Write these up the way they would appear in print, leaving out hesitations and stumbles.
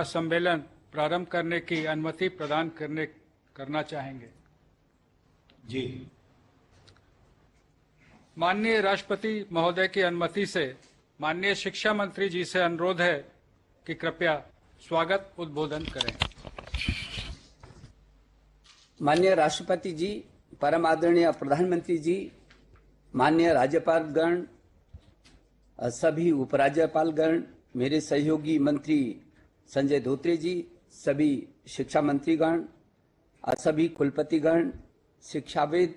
सम्मेलन प्रारंभ करने की अनुमति प्रदान करना चाहेंगे। जी। माननीय राष्ट्रपति महोदय की अनुमति से माननीय शिक्षा मंत्री जी से अनुरोध है कि कृपया स्वागत उद्बोधन करें। माननीय राष्ट्रपति जी, परम आदरणीय प्रधानमंत्री जी, माननीय राज्यपालगण, सभी उपराज्यपालगण, मेरे सहयोगी मंत्री संजय धोत्रे जी, सभी शिक्षा मंत्रीगण, सभी कुलपतिगण, शिक्षाविद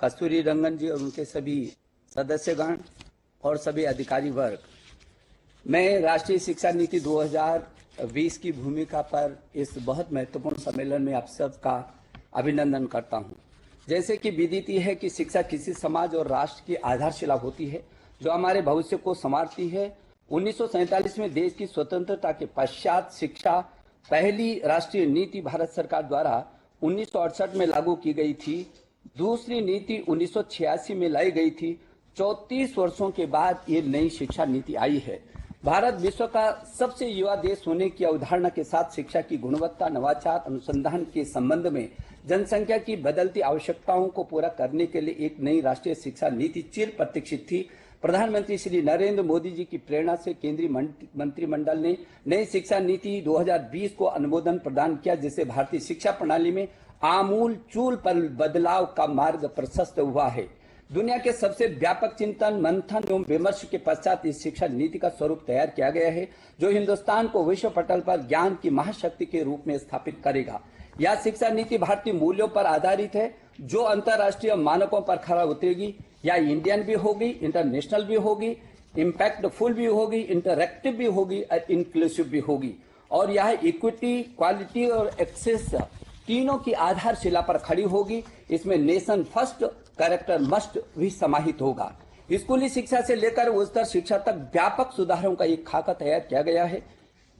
कस्तूरी रंगन जी और उनके सभी सदस्यगण और सभी अधिकारी वर्ग, मैं राष्ट्रीय शिक्षा नीति 2020 की भूमिका पर इस बहुत महत्वपूर्ण सम्मेलन में आप सबका अभिनंदन करता हूं। जैसे कि विदित है कि शिक्षा किसी समाज और राष्ट्र की आधारशिला होती है जो हमारे भविष्य को संवारती है। 1947 में देश की स्वतंत्रता के पश्चात शिक्षा पहली राष्ट्रीय नीति भारत सरकार द्वारा 1968 में लागू की गई थी। दूसरी नीति 1986 में लाई गई थी। 34 वर्षों के बाद ये नई शिक्षा नीति आई है। भारत विश्व का सबसे युवा देश होने की अवधारणा के साथ शिक्षा की गुणवत्ता, नवाचार, अनुसंधान के संबंध में जनसंख्या की बदलती आवश्यकताओं को पूरा करने के लिए एक नई राष्ट्रीय शिक्षा नीति चिर प्रतीक्षित थी। प्रधानमंत्री श्री नरेंद्र मोदी जी की प्रेरणा से केंद्रीय मंत्रिमंडल ने नई शिक्षा नीति 2020 को अनुमोदन प्रदान किया, जिससे भारतीय शिक्षा प्रणाली में आमूल चूल पर बदलाव का मार्ग प्रशस्त हुआ है। दुनिया के सबसे व्यापक चिंतन, मंथन एवं विमर्श के पश्चात इस शिक्षा नीति का स्वरूप तैयार किया गया है, जो हिंदुस्तान को विश्व पटल पर ज्ञान की महाशक्ति के रूप में स्थापित करेगा। यह शिक्षा नीति भारतीय मूल्यों पर आधारित है, जो अंतर्राष्ट्रीय मानकों पर खरा उतरेगी। या इंडियन भी होगी, इंटरनेशनल भी होगी, इम्पैक्टफुल भी होगी, इंटरएक्टिव भी होगी और इंक्लूसिव भी होगी। और यह इक्विटी, क्वालिटी और एक्सेस तीनों की आधारशिला पर खड़ी होगी। इसमें नेशन फर्स्ट, कैरेक्टर मस्ट भी समाहित होगा। स्कूली शिक्षा से लेकर उच्चतर शिक्षा तक व्यापक सुधारों का एक खाका तैयार किया गया है।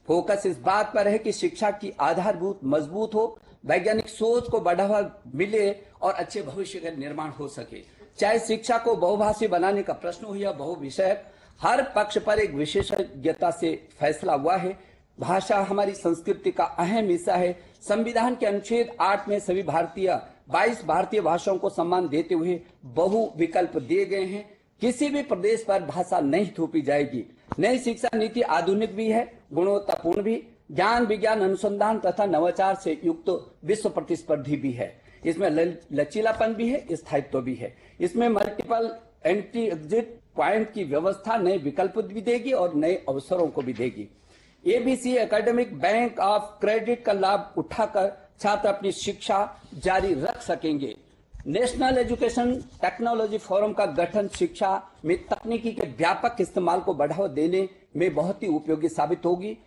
फोकस इस बात पर है कि शिक्षा की आधारभूत मजबूत हो, वैज्ञानिक सोच को बढ़ावा मिले और अच्छे भविष्य का निर्माण हो सके। चाहे शिक्षा को बहुभाषी बनाने का प्रश्न हो या बहुविषयक, हर पक्ष पर एक विशेषज्ञता से फैसला हुआ है। भाषा हमारी संस्कृति का अहम हिस्सा है। संविधान के अनुच्छेद 8 में सभी 22 भारतीय भाषाओं को सम्मान देते हुए बहु विकल्प दिए गए हैं। किसी भी प्रदेश पर भाषा नहीं थोपी जाएगी। नई शिक्षा नीति आधुनिक भी है, गुणवत्तापूर्ण भी, ज्ञान, विज्ञान, अनुसंधान तथा नवाचार से युक्त विश्व प्रतिस्पर्धी भी है। इसमें लचीलापन भी है, स्थायित्व भी है। इसमें मल्टीपल एंट्री एग्जिट पॉइंट की व्यवस्था नए विकल्प भी देगी और नए अवसरों को भी देगी। ABC academic bank of credit का लाभ उठाकर छात्र अपनी शिक्षा जारी रख सकेंगे। नेशनल एजुकेशन टेक्नोलॉजी फोरम का गठन शिक्षा में तकनीकी के व्यापक इस्तेमाल को बढ़ावा देने में बहुत ही उपयोगी साबित होगी।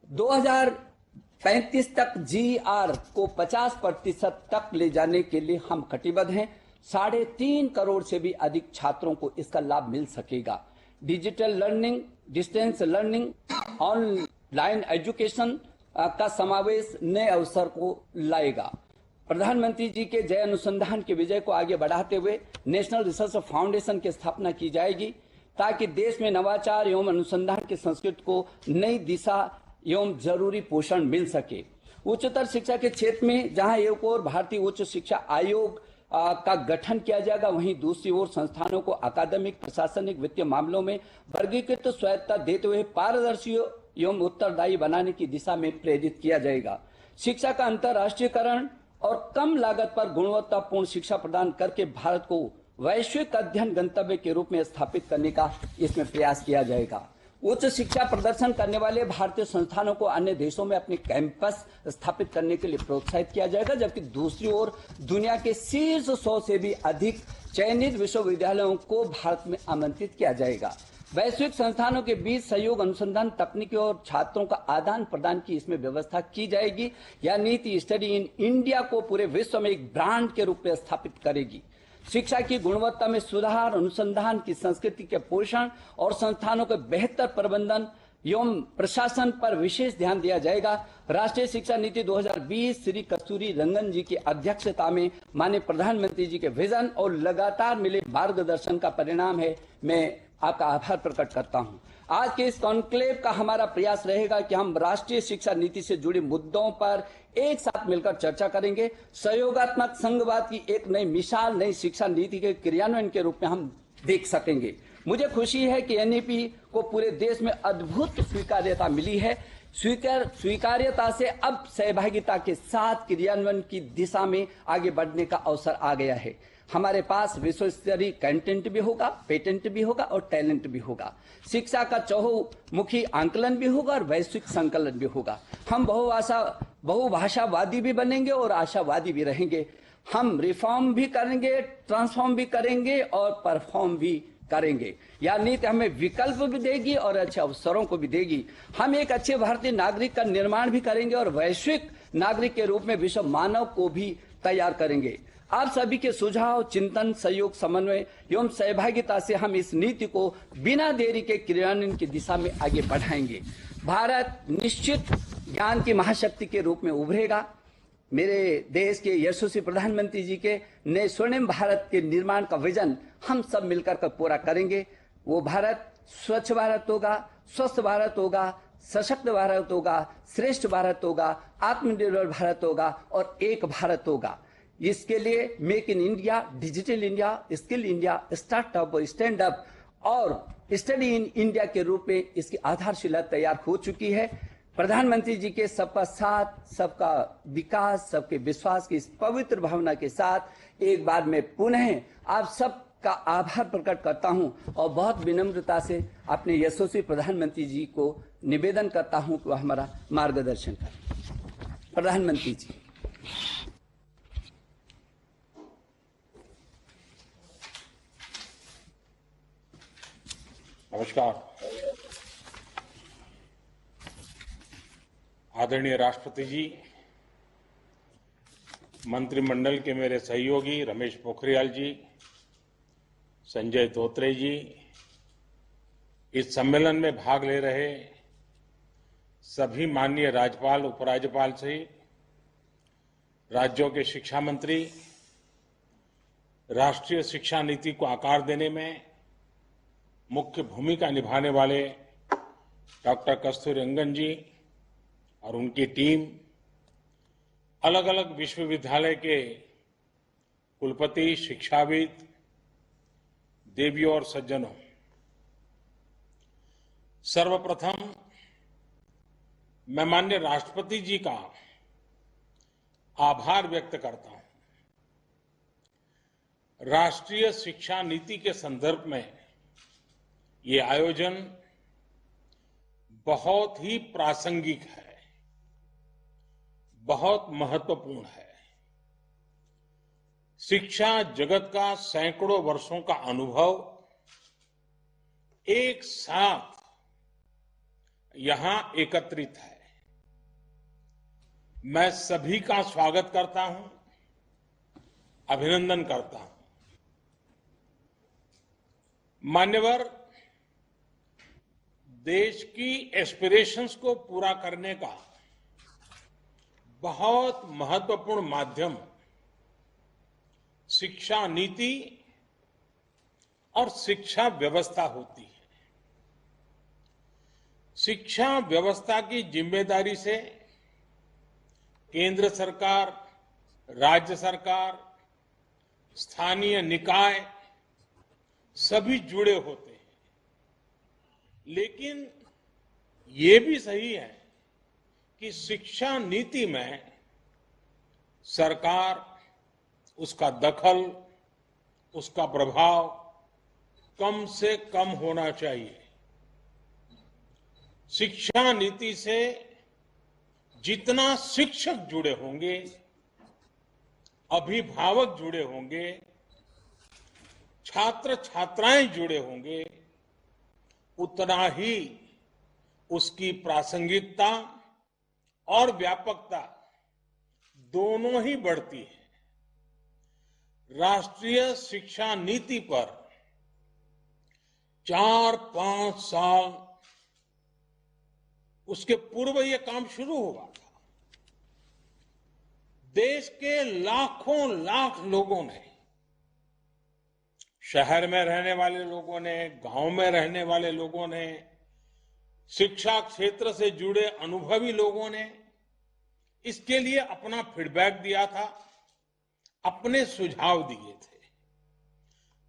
2035 तक जीआर को 50% तक ले जाने के लिए हम कटिबद्ध हैं। 3.5 करोड़ से भी अधिक छात्रों को इसका लाभ मिल सकेगा। Digital learning, distance learning, online education का समावेश नए अवसर को लाएगा। प्रधानमंत्री जी के जय अनुसंधान के विजय को आगे बढ़ाते हुए नेशनल रिसर्च फाउंडेशन की स्थापना की जाएगी, ताकि देश में नवाचार एवं अनुसंधान की संस्कृति को नई दिशा एवं जरूरी पोषण मिल सके। उच्चतर शिक्षा के क्षेत्र में जहां एक ओर भारतीय उच्च शिक्षा आयोग का गठन किया जाएगा, वहीं दूसरी ओर संस्थानों को अकादमिक, प्रशासनिक, वित्तीय मामलों में वर्गीकृत स्वायत्तता देते हुए पारदर्शी एवं उत्तरदायी बनाने की दिशा में प्रेरित किया जाएगा। शिक्षा का अंतर्राष्ट्रीयकरण और कम लागत पर गुणवत्तापूर्ण शिक्षा प्रदान करके भारत को वैश्विक अध्ययन गंतव्य के रूप में स्थापित करने का इसमें प्रयास किया जाएगा। उच्च शिक्षा प्रदर्शन करने वाले भारतीय संस्थानों को अन्य देशों में अपने कैंपस स्थापित करने के लिए प्रोत्साहित किया जाएगा, जबकि दूसरी ओर दुनिया के शीर्ष 100 से भी अधिक चयनित विश्वविद्यालयों को भारत में आमंत्रित किया जाएगा। वैश्विक संस्थानों के बीच सहयोग, अनुसंधान, तकनीकी और छात्रों का आदान प्रदान की इसमें व्यवस्था की जाएगी। यह नीति स्टडी इन इंडिया को पूरे विश्व में एक ब्रांड के रूप में स्थापित करेगी। शिक्षा की गुणवत्ता में सुधार, अनुसंधान की संस्कृति के पोषण और संस्थानों के बेहतर प्रबंधन एवं प्रशासन पर विशेष ध्यान दिया जाएगा। राष्ट्रीय शिक्षा नीति 2020 श्री कस्तूरी रंगन जी की अध्यक्षता में माननीय प्रधानमंत्री जी के विजन और लगातार मिले मार्गदर्शन का परिणाम है। मैं आपका आभार प्रकट करता हूं। आज के इस कॉन्क्लेव का हमारा प्रयास रहेगा कि हम राष्ट्रीय शिक्षा नीति से जुड़े मुद्दों पर एक साथ मिलकर चर्चा करेंगे। सहयोगात्मक संघवाद की एक नई मिसाल नई शिक्षा नीति के क्रियान्वयन के रूप में हम देख सकेंगे। मुझे खुशी है कि एनईपी को पूरे देश में अद्भुत स्वीकार्यता मिली है। स्वीकार्यता से अब सहभागिता के साथ क्रियान्वयन की दिशा में आगे बढ़ने का अवसर आ गया है। हमारे पास विश्व स्तरीय कंटेंट भी होगा, पेटेंट भी होगा और टैलेंट भी होगा। शिक्षा का चहुमुखी आंकलन भी होगा और वैश्विक संकलन भी होगा। हम बहुभाषावादी भी बनेंगे और आशावादी भी रहेंगे। हम रिफॉर्म भी करेंगे, ट्रांसफॉर्म भी करेंगे और परफॉर्म भी करेंगे। यह नीति हमें विकल्प भी देगी और अच्छे अवसरों को भी देगी। हम एक अच्छे भारतीय नागरिक का निर्माण भी करेंगे और वैश्विक नागरिक के रूप में विश्व मानव को भी तैयार करेंगे। आप सभी के सुझाव, चिंतन, सहयोग, समन्वय एवं सहभागिता से हम इस नीति को बिना देरी के क्रियान्वयन की दिशा में आगे बढ़ाएंगे। भारत निश्चित ज्ञान की महाशक्ति के रूप में उभरेगा। मेरे देश के यशस्वी प्रधानमंत्री जी के नए स्वर्णिम भारत के निर्माण का विजन हम सब मिलकर कर पूरा करेंगे। वो भारत स्वच्छ भारत होगा, स्वस्थ भारत होगा, सशक्त भारत होगा, श्रेष्ठ भारत होगा, आत्मनिर्भर भारत होगा और एक भारत होगा। इसके लिए make in India, digital India, skill India, startup, stand up और स्टडी इन इंडिया के रूप में इसकी आधारशिला तैयार हो चुकी है। प्रधानमंत्री जी के सबका साथ, सबका विकास, सबके विश्वास की इस पवित्र भावना के साथ एक बार मैं पुनः आप सबका आभार प्रकट करता हूं और बहुत विनम्रता से अपने यशस्वी प्रधानमंत्री जी को निवेदन करता हूं कि वह हमारा मार्गदर्शन करें। प्रधानमंत्री जी। नमस्कार। आदरणीय राष्ट्रपति जी, मंत्रिमंडल के मेरे सहयोगी रमेश पोखरियाल जी, संजय धोत्रे जी, इस सम्मेलन में भाग ले रहे सभी माननीय राज्यपाल, उपराज्यपाल सहित राज्यों के शिक्षा मंत्री, राष्ट्रीय शिक्षा नीति को आकार देने में मुख्य भूमिका निभाने वाले डॉक्टर कस्तूरी रंगन जी और उनकी टीम, अलग अलग विश्वविद्यालय के कुलपति, शिक्षाविद, देवियों और सज्जनों, सर्वप्रथम मैं माननीय राष्ट्रपति जी का आभार व्यक्त करता हूं। राष्ट्रीय शिक्षा नीति के संदर्भ में ये आयोजन बहुत ही प्रासंगिक है, बहुत महत्वपूर्ण है। शिक्षा जगत का सैकड़ों वर्षों का अनुभव एक साथ यहां एकत्रित है। मैं सभी का स्वागत करता हूं, अभिनंदन करता हूं। मान्यवर, देश की एस्पिरेशंस को पूरा करने का बहुत महत्वपूर्ण माध्यम शिक्षा नीति और शिक्षा व्यवस्था होती है। शिक्षा व्यवस्था की जिम्मेदारी से केंद्र सरकार, राज्य सरकार, स्थानीय निकाय सभी जुड़े होते हैं। लेकिन ये भी सही है कि शिक्षा नीति में सरकार, उसका दखल, उसका प्रभाव कम से कम होना चाहिए। शिक्षा नीति से जितना शिक्षक जुड़े होंगे, अभिभावक जुड़े होंगे, छात्र छात्राएं जुड़े होंगे, उतना ही उसकी प्रासंगिकता और व्यापकता दोनों ही बढ़ती है। राष्ट्रीय शिक्षा नीति पर 4-5 साल उसके पूर्व ये काम शुरू हुआ था। देश के लाखों लाख लोगों ने, शहर में रहने वाले लोगों ने, गांव में रहने वाले लोगों ने, शिक्षा क्षेत्र से जुड़े अनुभवी लोगों ने इसके लिए अपना फीडबैक दिया था, अपने सुझाव दिए थे।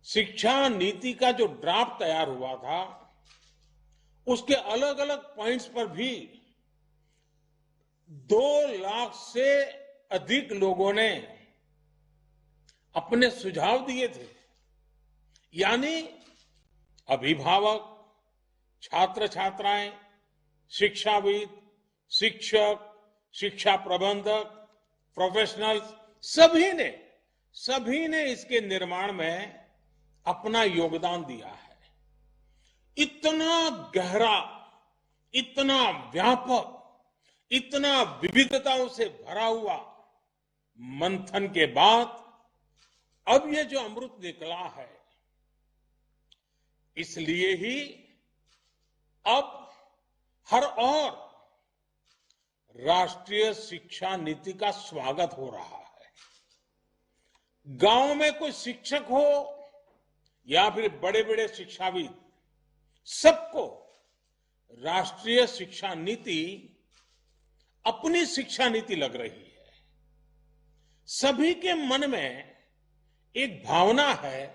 शिक्षा नीति का जो ड्राफ्ट तैयार हुआ था, उसके अलग अलग पॉइंट्स पर भी 2 लाख से अधिक लोगों ने अपने सुझाव दिए थे। यानी अभिभावक, छात्र छात्राएं, शिक्षाविद, शिक्षक, शिक्षा प्रबंधक, प्रोफेशनल्स, सभी ने इसके निर्माण में अपना योगदान दिया है। इतना गहरा, इतना व्यापक, इतना विविधताओं से भरा हुआ मंथन के बाद अब ये जो अमृत निकला है, इसलिए ही अब हर ओर राष्ट्रीय शिक्षा नीति का स्वागत हो रहा है। गांव में कोई शिक्षक हो या फिर बड़े बड़े शिक्षाविद, सबको राष्ट्रीय शिक्षा नीति अपनी शिक्षा नीति लग रही है। सभी के मन में एक भावना है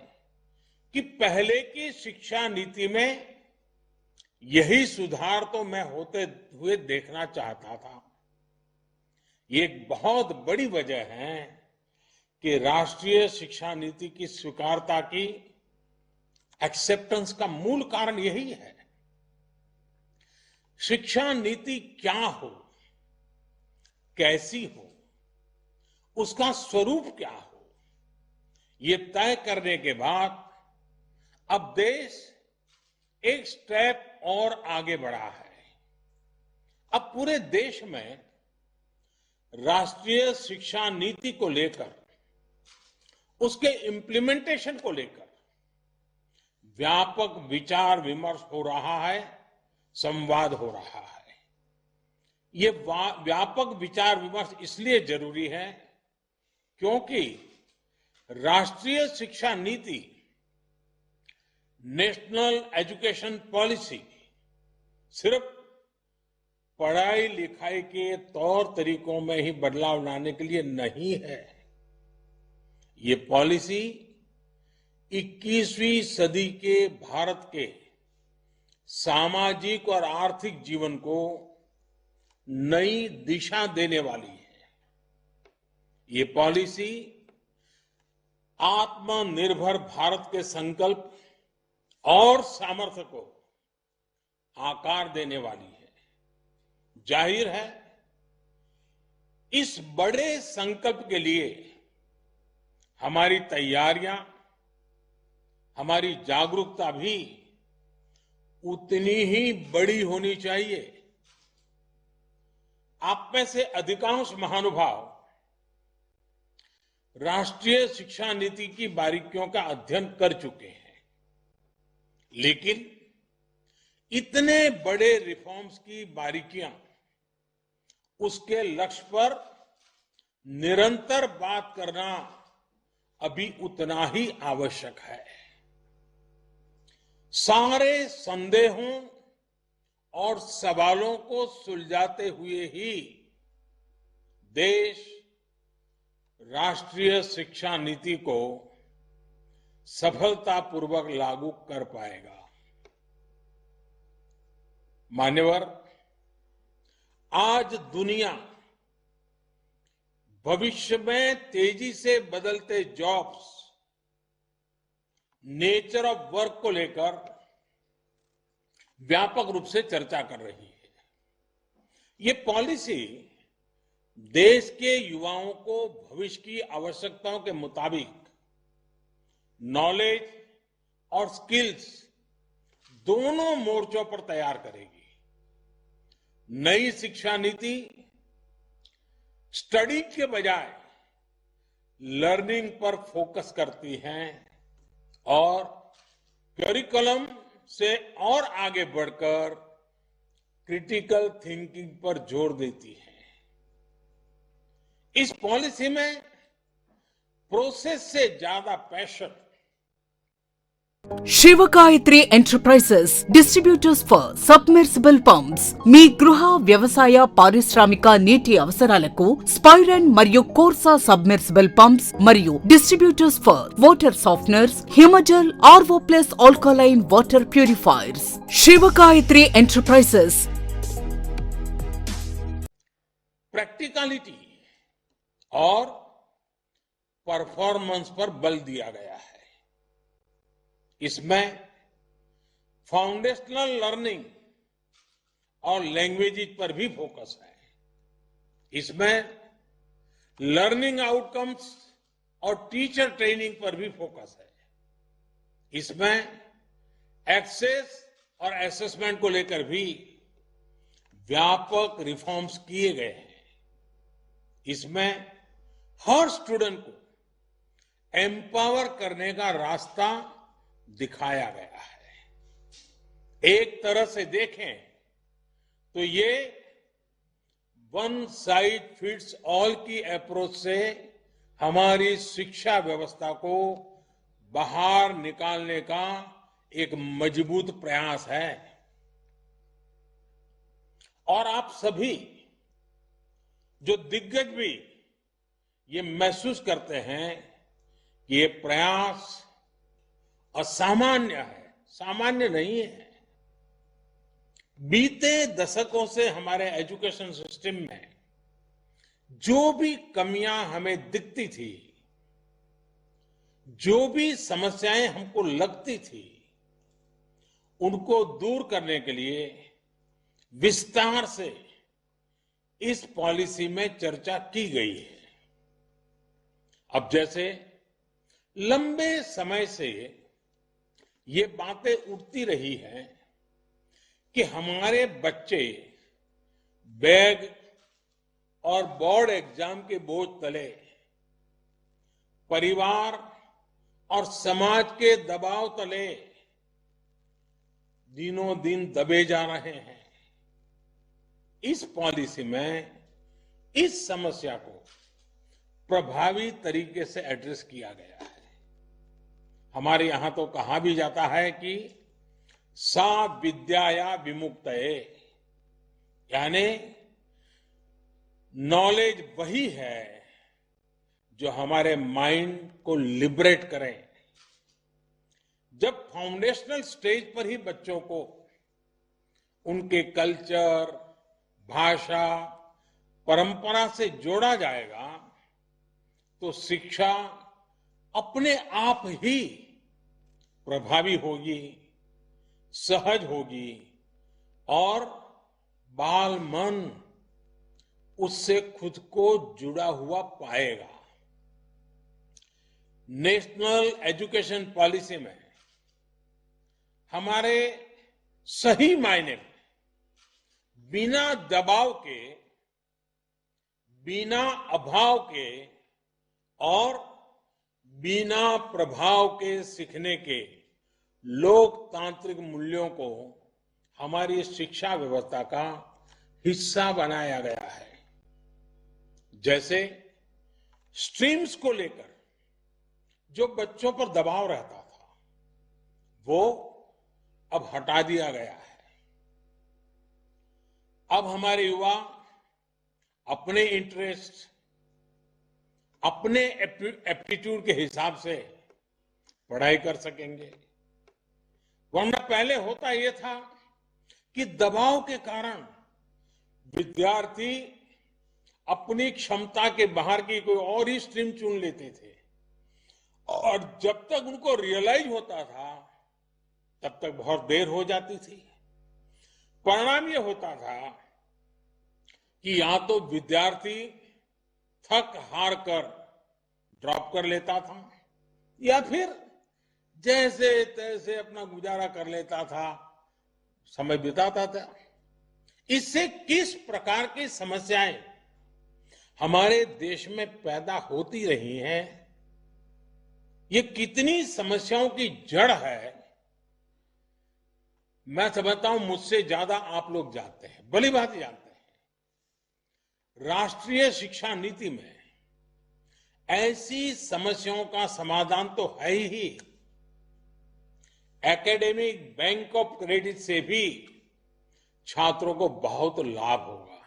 कि पहले की शिक्षा नीति में यही सुधार तो मैं होते हुए देखना चाहता था। ये एक बहुत बड़ी वजह है कि राष्ट्रीय शिक्षा नीति की स्वीकारता की एक्सेप्टेंस का मूल कारण यही है। शिक्षा नीति क्या हो, कैसी हो, उसका स्वरूप क्या हो, ये तय करने के बाद अब देश एक स्टेप और आगे बढ़ा है। अब पूरे देश में राष्ट्रीय शिक्षा नीति को लेकर, उसके इम्प्लीमेंटेशन को लेकर व्यापक विचार विमर्श हो रहा है, संवाद हो रहा है। ये व्यापक विचार विमर्श इसलिए जरूरी है क्योंकि राष्ट्रीय शिक्षा नीति, नेशनल एजुकेशन पॉलिसी, सिर्फ पढ़ाई लिखाई के तौर तरीकों में ही बदलाव लाने के लिए नहीं है। ये पॉलिसी 21वीं सदी के भारत के सामाजिक और आर्थिक जीवन को नई दिशा देने वाली है। ये पॉलिसी आत्मनिर्भर भारत के संकल्प और सामर्थ्य को आकार देने वाली है। जाहिर है, इस बड़े संकल्प के लिए हमारी तैयारियां, हमारी जागरूकता भी उतनी ही बड़ी होनी चाहिए। आप में से अधिकांश महानुभाव राष्ट्रीय शिक्षा नीति की बारीकियों का अध्ययन कर चुके हैं, लेकिन इतने बड़े रिफॉर्म्स की बारीकियां, उसके लक्ष्य पर निरंतर बात करना अभी उतना ही आवश्यक है। सारे संदेहों और सवालों को सुलझाते हुए ही देश राष्ट्रीय शिक्षा नीति को सफलतापूर्वक लागू कर पाएगा। मान्यवर, आज दुनिया भविष्य में तेजी से बदलते जॉब्स, नेचर ऑफ वर्क को लेकर व्यापक रूप से चर्चा कर रही है। ये पॉलिसी देश के युवाओं को भविष्य की आवश्यकताओं के मुताबिक नॉलेज और स्किल्स दोनों मोर्चों पर तैयार करेगी। नई शिक्षा नीति स्टडी के बजाय लर्निंग पर फोकस करती है और करिकुलम से और आगे बढ़कर क्रिटिकल थिंकिंग पर जोर देती है। इस पॉलिसी में प्रोसेस से ज्यादा passion, Shivagayathri enterprises distributors for submersible pumps మీ గృహ వ్యవసాయ పారిశ్రామిక నీటి అవసరాలకు స్పైరన్ మరియు కోర్సా సబ్మెర్సిబుల్ పంప్స్ మరియు distributors for water softeners Himajal RO plus alkaline water purifiers Shivagayathri enterprises. Practicality और परफॉर्मेंस पर बल दिया गया है। इसमें फाउंडेशनल लर्निंग और लैंग्वेजेज पर भी फोकस है। इसमें लर्निंग आउटकम्स और टीचर ट्रेनिंग पर भी फोकस है। इसमें एक्सेस और असेसमेंट को लेकर भी व्यापक रिफॉर्म्स किए गए हैं। इसमें हर स्टूडेंट को एम्पावर करने का रास्ता दिखाया गया है। एक तरह से देखें तो ये वन साइज फिट्स ऑल की अप्रोच से हमारी शिक्षा व्यवस्था को बाहर निकालने का एक मजबूत प्रयास है। और आप सभी जो दिग्गज भी ये महसूस करते हैं कि ये प्रयास असामान्य है, सामान्य नहीं है। बीते दशकों से हमारे एजुकेशन सिस्टम में जो भी कमियां हमें दिखती थी, जो भी समस्याएं हमको लगती थी, उनको दूर करने के लिए विस्तार से इस पॉलिसी में चर्चा की गई है। अब जैसे लंबे समय से ये बातें उठती रही हैं कि हमारे बच्चे बैग और बोर्ड एग्जाम के बोझ तले, परिवार और समाज के दबाव तले दिनों दिन दबे जा रहे हैं। इस पॉलिसी में इस समस्या को प्रभावी तरीके से एड्रेस किया गया है। हमारे यहां तो कहा भी जाता है कि सा विद्याया विमुक्तये, यानी नॉलेज वही है जो हमारे माइंड को लिबरेट करे। जब फाउंडेशनल स्टेज पर ही बच्चों को उनके कल्चर, भाषा, परंपरा से जोड़ा जाएगा तो शिक्षा अपने आप ही प्रभावी होगी, सहज होगी और बाल मन उससे खुद को जुड़ा हुआ पाएगा। नेशनल एजुकेशन पॉलिसी में हमारे सही मायने में बिना दबाव के, बिना अभाव के और बिना प्रभाव के सीखने के लोकतांत्रिक मूल्यों को हमारी शिक्षा व्यवस्था का हिस्सा बनाया गया है। जैसे स्ट्रीम्स को लेकर जो बच्चों पर दबाव रहता था, वो अब हटा दिया गया है। अब हमारे युवा अपने इंटरेस्ट, अपने एप्टीट्यूड के हिसाब से पढ़ाई कर सकेंगे। वरना पहले होता यह था कि दबाव के कारण विद्यार्थी अपनी क्षमता के बाहर की कोई और ही स्ट्रीम चुन लेते थे और जब तक उनको रियलाइज होता था तब तक बहुत देर हो जाती थी। परिणाम यह होता था कि या तो विद्यार्थी थक हार कर ड्रॉप कर लेता था या फिर जैसे तैसे अपना गुजारा कर लेता था, समय बिताता था। इससे किस प्रकार की समस्याएं हमारे देश में पैदा होती रही हैं, ये कितनी समस्याओं की जड़ है, मैं समझता हूं मुझसे ज्यादा आप लोग जानते हैं, भली बात जानते हैं। राष्ट्रीय शिक्षा नीति में ऐसी समस्याओं का समाधान तो है ही। एकेडमिक बैंक ऑफ क्रेडिट से भी छात्रों को बहुत लाभ होगा।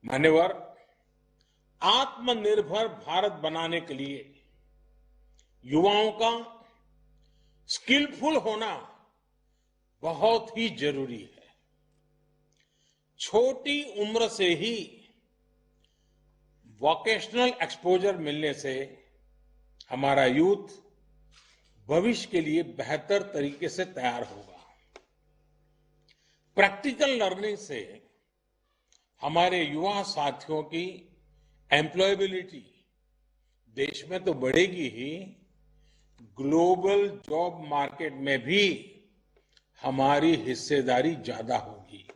मान्यवर, आत्मनिर्भर भारत बनाने के लिए युवाओं का स्किलफुल होना बहुत ही जरूरी है। छोटी उम्र से ही वोकेशनल एक्सपोजर मिलने से हमारा यूथ भविष्य के लिए बेहतर तरीके से तैयार होगा। प्रैक्टिकल लर्निंग से हमारे युवा साथियों की एम्प्लॉयबिलिटी देश में तो बढ़ेगी ही, ग्लोबल जॉब मार्केट में भी हमारी हिस्सेदारी ज्यादा होगी।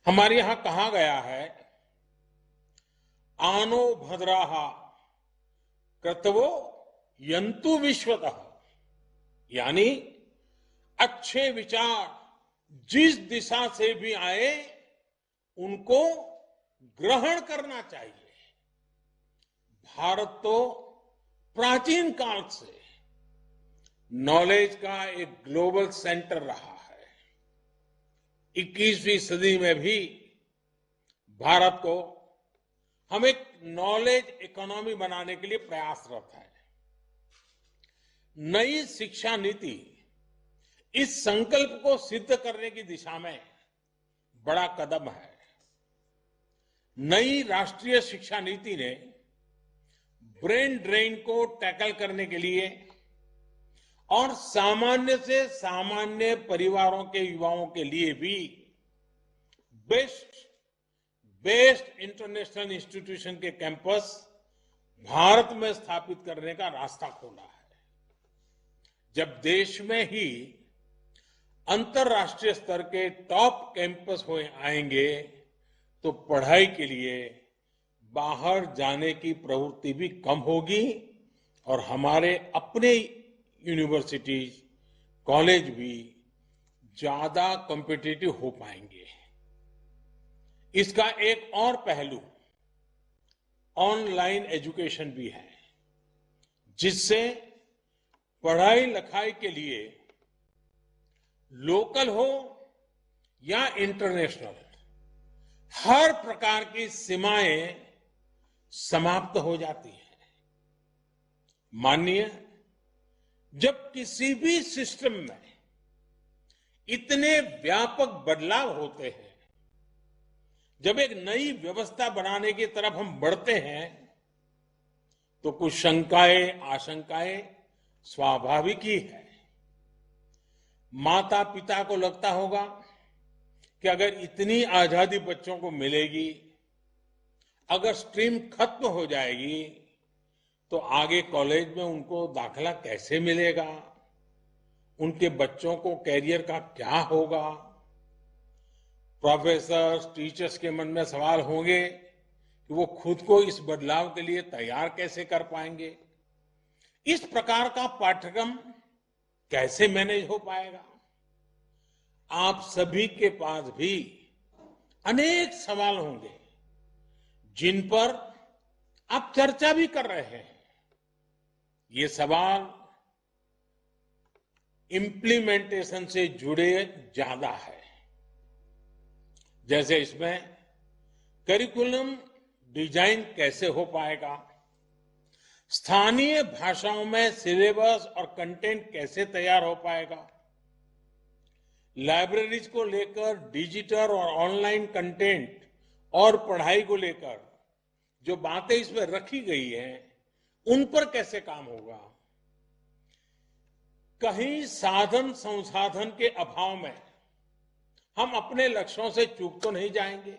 हमारे यहां कहा गया है, आनो भद्राः क्रतवो यंतु विश्वतः, यानी अच्छे विचार जिस दिशा से भी आए उनको ग्रहण करना चाहिए। भारत तो प्राचीन काल से नॉलेज का एक ग्लोबल सेंटर रहा है। 21वीं सदी में भी भारत को हम एक नॉलेज इकोनॉमी बनाने के लिए प्रयासरत है। नई शिक्षा नीति इस संकल्प को सिद्ध करने की दिशा में बड़ा कदम है। नई राष्ट्रीय शिक्षा नीति ने ब्रेन ड्रेन को टैकल करने के लिए और सामान्य से सामान्य परिवारों के युवाओं के लिए भी बेस्ट इंटरनेशनल इंस्टीट्यूशन के कैंपस भारत में स्थापित करने का रास्ता खोला है। जब देश में ही अंतर्राष्ट्रीय स्तर के टॉप कैंपस आएंगे तो पढ़ाई के लिए बाहर जाने की प्रवृत्ति भी कम होगी और हमारे अपने यूनिवर्सिटीज, कॉलेज भी ज्यादा कॉम्पिटिटिव हो पाएंगे। इसका एक और पहलू ऑनलाइन एजुकेशन भी है, जिससे पढ़ाई लिखाई के लिए लोकल हो या इंटरनेशनल, हर प्रकार की सीमाएं समाप्त हो जाती हैं। मानिए, जब किसी भी सिस्टम में इतने व्यापक बदलाव होते हैं, जब एक नई व्यवस्था बनाने की तरफ हम बढ़ते हैं, तो कुछ शंकाएं, आशंकाएं स्वाभाविक ही है। माता पिता को लगता होगा कि अगर इतनी आजादी बच्चों को मिलेगी, अगर स्ट्रीम खत्म हो जाएगी, तो आगे कॉलेज में उनको दाखिला कैसे मिलेगा, उनके बच्चों को कैरियर का क्या होगा। प्रोफेसर्स, टीचर्स के मन में सवाल होंगे कि वो खुद को इस बदलाव के लिए तैयार कैसे कर पाएंगे। इस प्रकार का पाठ्यक्रम कैसे मैनेज हो पाएगा। आप सभी के पास भी अनेक सवाल होंगे जिन पर आप चर्चा भी कर रहे हैं। ये सवाल इंप्लीमेंटेशन से जुड़े ज्यादा है। जैसे इसमें करिकुलम डिजाइन कैसे हो पाएगा, स्थानीय भाषाओं में सिलेबस और कंटेंट कैसे तैयार हो पाएगा, लाइब्रेरीज को लेकर डिजिटल और ऑनलाइन कंटेंट और पढ़ाई को लेकर जो बातें इसमें रखी गई हैं, उन पर कैसे काम होगा। कहीं साधन संसाधन के अभाव में हम अपने लक्ष्यों से चूक तो नहीं जाएंगे।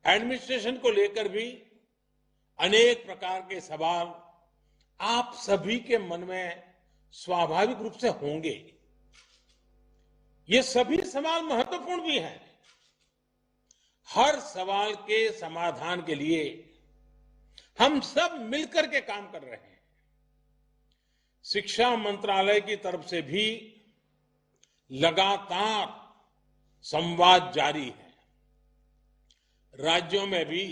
एडमिनिस्ट्रेशन को लेकर भी अनेक प्रकार के सवाल आप सभी के मन में स्वाभाविक रूप से होंगे। ये सभी सवाल महत्वपूर्ण भी हैं। हर सवाल के समाधान के लिए हम सब मिलकर के काम कर रहे हैं। शिक्षा मंत्रालय की तरफ से भी लगातार संवाद जारी है। राज्यों में भी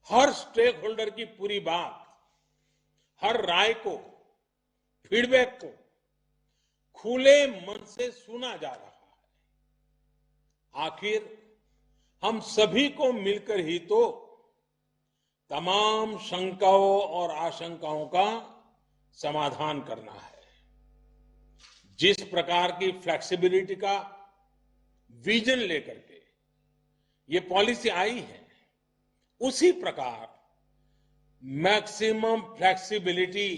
हर स्टेक होल्डर की पूरी बात, हर राय को, फीडबैक को खुले मन से सुना जा रहा है। आखिर हम सभी को मिलकर ही तो तमाम शंकाओं और आशंकाओं का समाधान करना है। जिस प्रकार की फ्लेक्सिबिलिटी का विजन लेकर के ये पॉलिसी आई है, उसी प्रकार मैक्सिमम फ्लेक्सिबिलिटी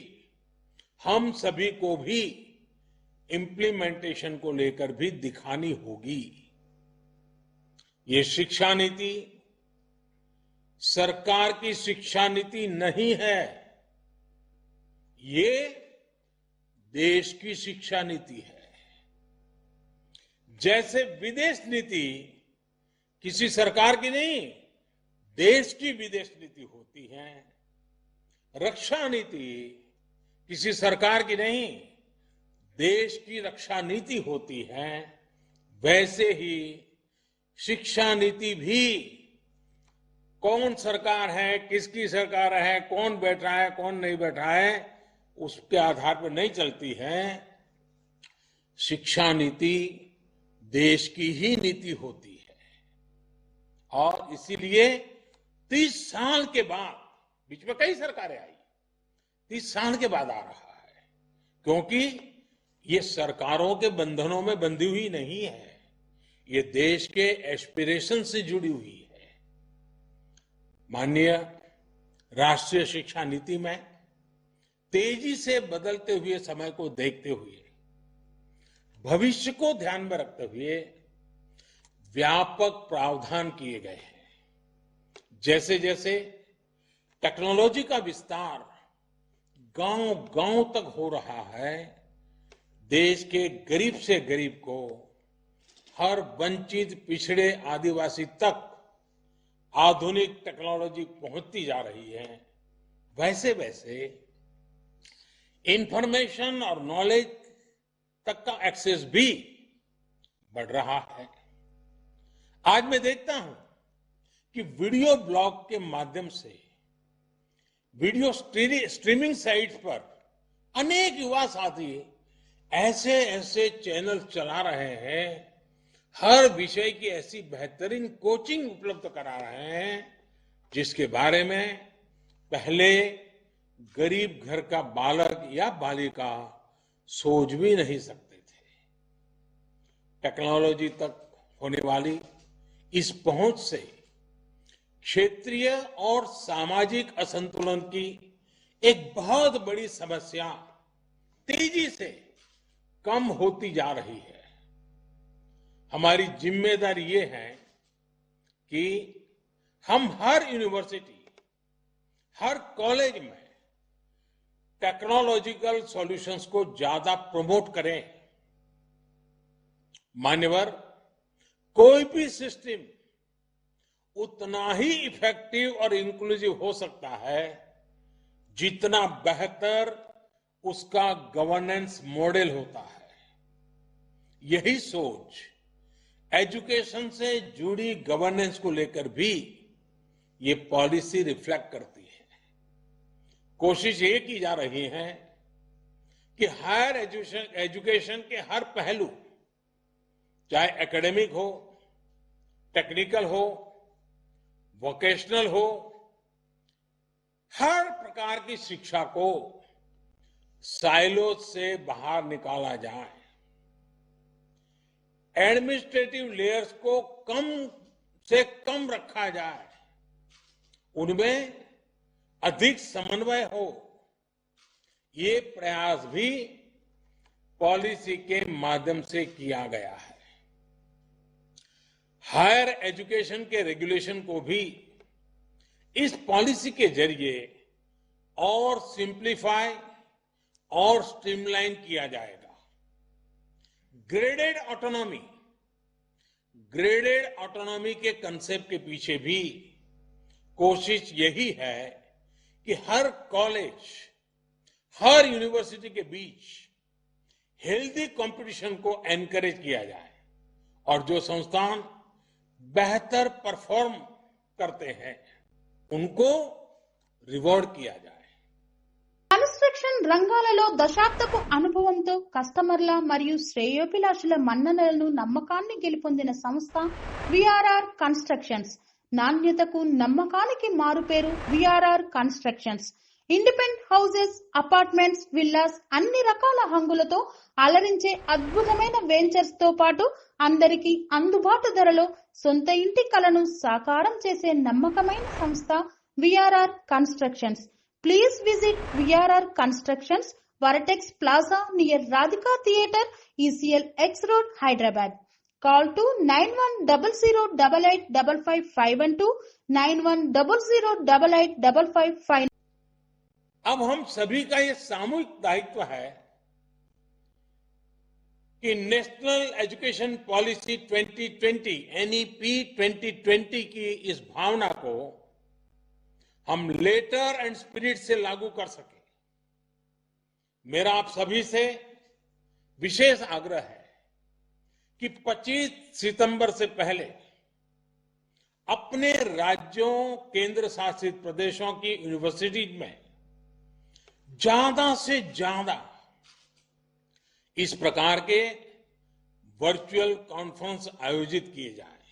हम सभी को भी इम्प्लीमेंटेशन को लेकर भी दिखानी होगी। ये शिक्षा नीति सरकार की शिक्षा नीति नहीं है, ये देश की शिक्षा नीति है। जैसे विदेश नीति किसी सरकार की नहीं, देश की विदेश नीति होती है, रक्षा नीति किसी सरकार की नहीं, देश की रक्षा नीति होती है। वैसे ही शिक्षा नीति भी कौन सरकार है, किसकी सरकार है, कौन बैठा है, कौन नहीं बैठा है, उसके आधार पर नहीं चलती है। शिक्षा नीति देश की ही नीति होती है और इसीलिए 30 साल के बाद, बीच में कई सरकारें आई, 30 साल के बाद आ रहा है, क्योंकि ये सरकारों के बंधनों में बंधी हुई नहीं है, ये देश के एस्पिरेशन से जुड़ी हुई है। माननीय राष्ट्रीय शिक्षा नीति में तेजी से बदलते हुए समय को देखते हुए, भविष्य को ध्यान में रखते हुए व्यापक प्रावधान किए गए हैं। जैसे जैसे टेक्नोलॉजी का विस्तार गांव-गांव तक हो रहा है, देश के गरीब से गरीब को, हर वंचित पिछड़े आदिवासी तक आधुनिक टेक्नोलॉजी पहुंचती जा रही है। वैसे वैसे इंफॉर्मेशन और नॉलेज तक का एक्सेस भी बढ़ रहा है। आज मैं देखता हूं कि वीडियो ब्लॉग के माध्यम से, वीडियो स्ट्रीमिंग साइट्स पर अनेक युवा साथी ऐसे ऐसे चैनल चला रहे हैं, हर विषय की ऐसी बेहतरीन कोचिंग उपलब्ध करा रहे हैं जिसके बारे में पहले गरीब घर का बालक या बालिका सोच भी नहीं सकते थे। टेक्नोलॉजी तक होने वाली इस पहुंच से क्षेत्रीय और सामाजिक असंतुलन की एक बहुत बड़ी समस्या तेजी से कम होती जा रही है। हमारी जिम्मेदारी ये है कि हम हर यूनिवर्सिटी, हर कॉलेज में टेक्नोलॉजिकल सॉल्यूशंस को ज्यादा प्रमोट करें। मान्यवर, कोई भी सिस्टम उतना ही इफेक्टिव और इंक्लूसिव हो सकता है जितना बेहतर उसका गवर्नेंस मॉडल होता है। यही सोच एजुकेशन से जुड़ी गवर्नेंस को लेकर भी ये पॉलिसी रिफ्लेक्ट करती है। कोशिश ये की जा रही है कि हायर एजुकेशन के हर पहलू, चाहे एकेडमिक हो, टेक्निकल हो, वोकेशनल हो, हर प्रकार की शिक्षा को साइलो से बाहर निकाला जाए। एडमिनिस्ट्रेटिव लेयर्स को कम से कम रखा जाए, उनमें अधिक समन्वय हो। ये प्रयास भी पॉलिसी के माध्यम से किया गया है। हायर एजुकेशन के रेगुलेशन को भी इस पॉलिसी के जरिए और सिंप्लीफाई और स्ट्रीमलाइन किया जाएगा। ग्रेडेड ऑटोनॉमी के कंसेप्ट के पीछे भी कोशिश यही है कि हर कॉलेज, हर यूनिवर्सिटी के बीच हेल्दी कंपटीशन को एनकरेज किया जाए और जो संस्थान बेहतर परफॉर्म करते हैं उनको रिवॉर्ड किया जाए। కన్స్ట్రక్షన్ రంగాలలో దశాబ్దపు అనుభవంతో కస్టమర్ల మరియు శ్రేయోభిలాషుల మన్ననలను నమ్మకాన్ని గెలుపొందిన సంస్థ విఆర్ఆర్ కన్స్ట్రక్షన్స్. నాణ్యతకు నమ్మకానికి మారుపేరు VRR constructions. Independent houses, apartments, villas అన్ని రకాల హంగులతో అలరించే అద్భుతమైన వెంచర్స్ తో పాటు అందరికీ అందుబాటు ధరలో సొంత ఇంటి కలను సాకారం చేసే నమ్మకమైన సంస్థ VRR constructions. Please visit VRR Constructions, Varatex Plaza near Radhika Theatre, ECL X Road, Hyderabad. Call to 9100885551 9100885559. अब हम सभी का ये सामूहिक दायित्व है कि नेशनल एजुकेशन पॉलिसी 2020 NEP 2020 की इस भावना को हम लेटर एंड स्पिरिट से लागू कर सके। मेरा आप सभी से विशेष आग्रह है कि 25 सितंबर से पहले अपने राज्यों, केंद्र शासित प्रदेशों की यूनिवर्सिटीज में ज्यादा से ज्यादा इस प्रकार के वर्चुअल कॉन्फ्रेंस आयोजित किए जाएं।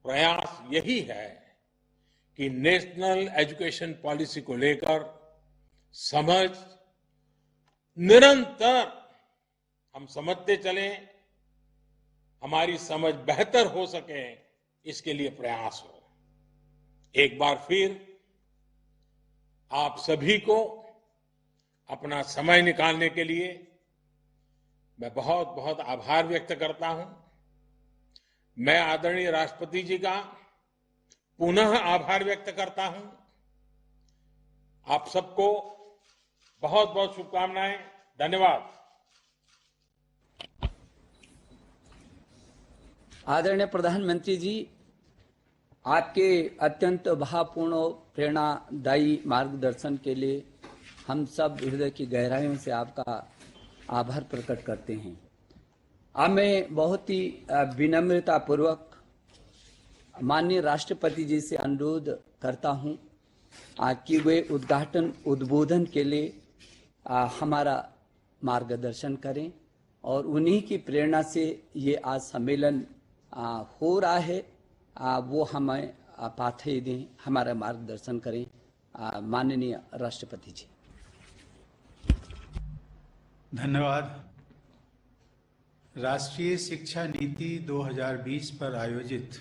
प्रयास यही है कि नेशनल एजुकेशन पॉलिसी को लेकर समझ निरंतर हम समझते चलें, हमारी समझ बेहतर हो सके, इसके लिए प्रयास हो। एक बार फिर आप सभी को अपना समय निकालने के लिए मैं बहुत बहुत आभार व्यक्त करता हूं। मैं आदरणीय राष्ट्रपति जी का पुनः आभार व्यक्त करता हूं। आप सबको बहुत बहुत शुभकामनाएं। धन्यवाद। आदरणीय प्रधानमंत्री जी, आपके अत्यंत भावपूर्ण और प्रेरणादायी मार्गदर्शन के लिए हम सब हृदय की गहराइयों से आपका आभार प्रकट करते हैं। अब मैं बहुत ही विनम्रता पूर्वक माननीय राष्ट्रपति जी से अनुरोध करता हूं कि वे उद्बोधन के लिए हमारा मार्गदर्शन करें और उन्हीं की प्रेरणा से ये आज सम्मेलन हो रहा है, वो हमें पाथेय दें, हमारा मार्गदर्शन करें। माननीय राष्ट्रपति जी। धन्यवाद। राष्ट्रीय शिक्षा नीति 2020 पर आयोजित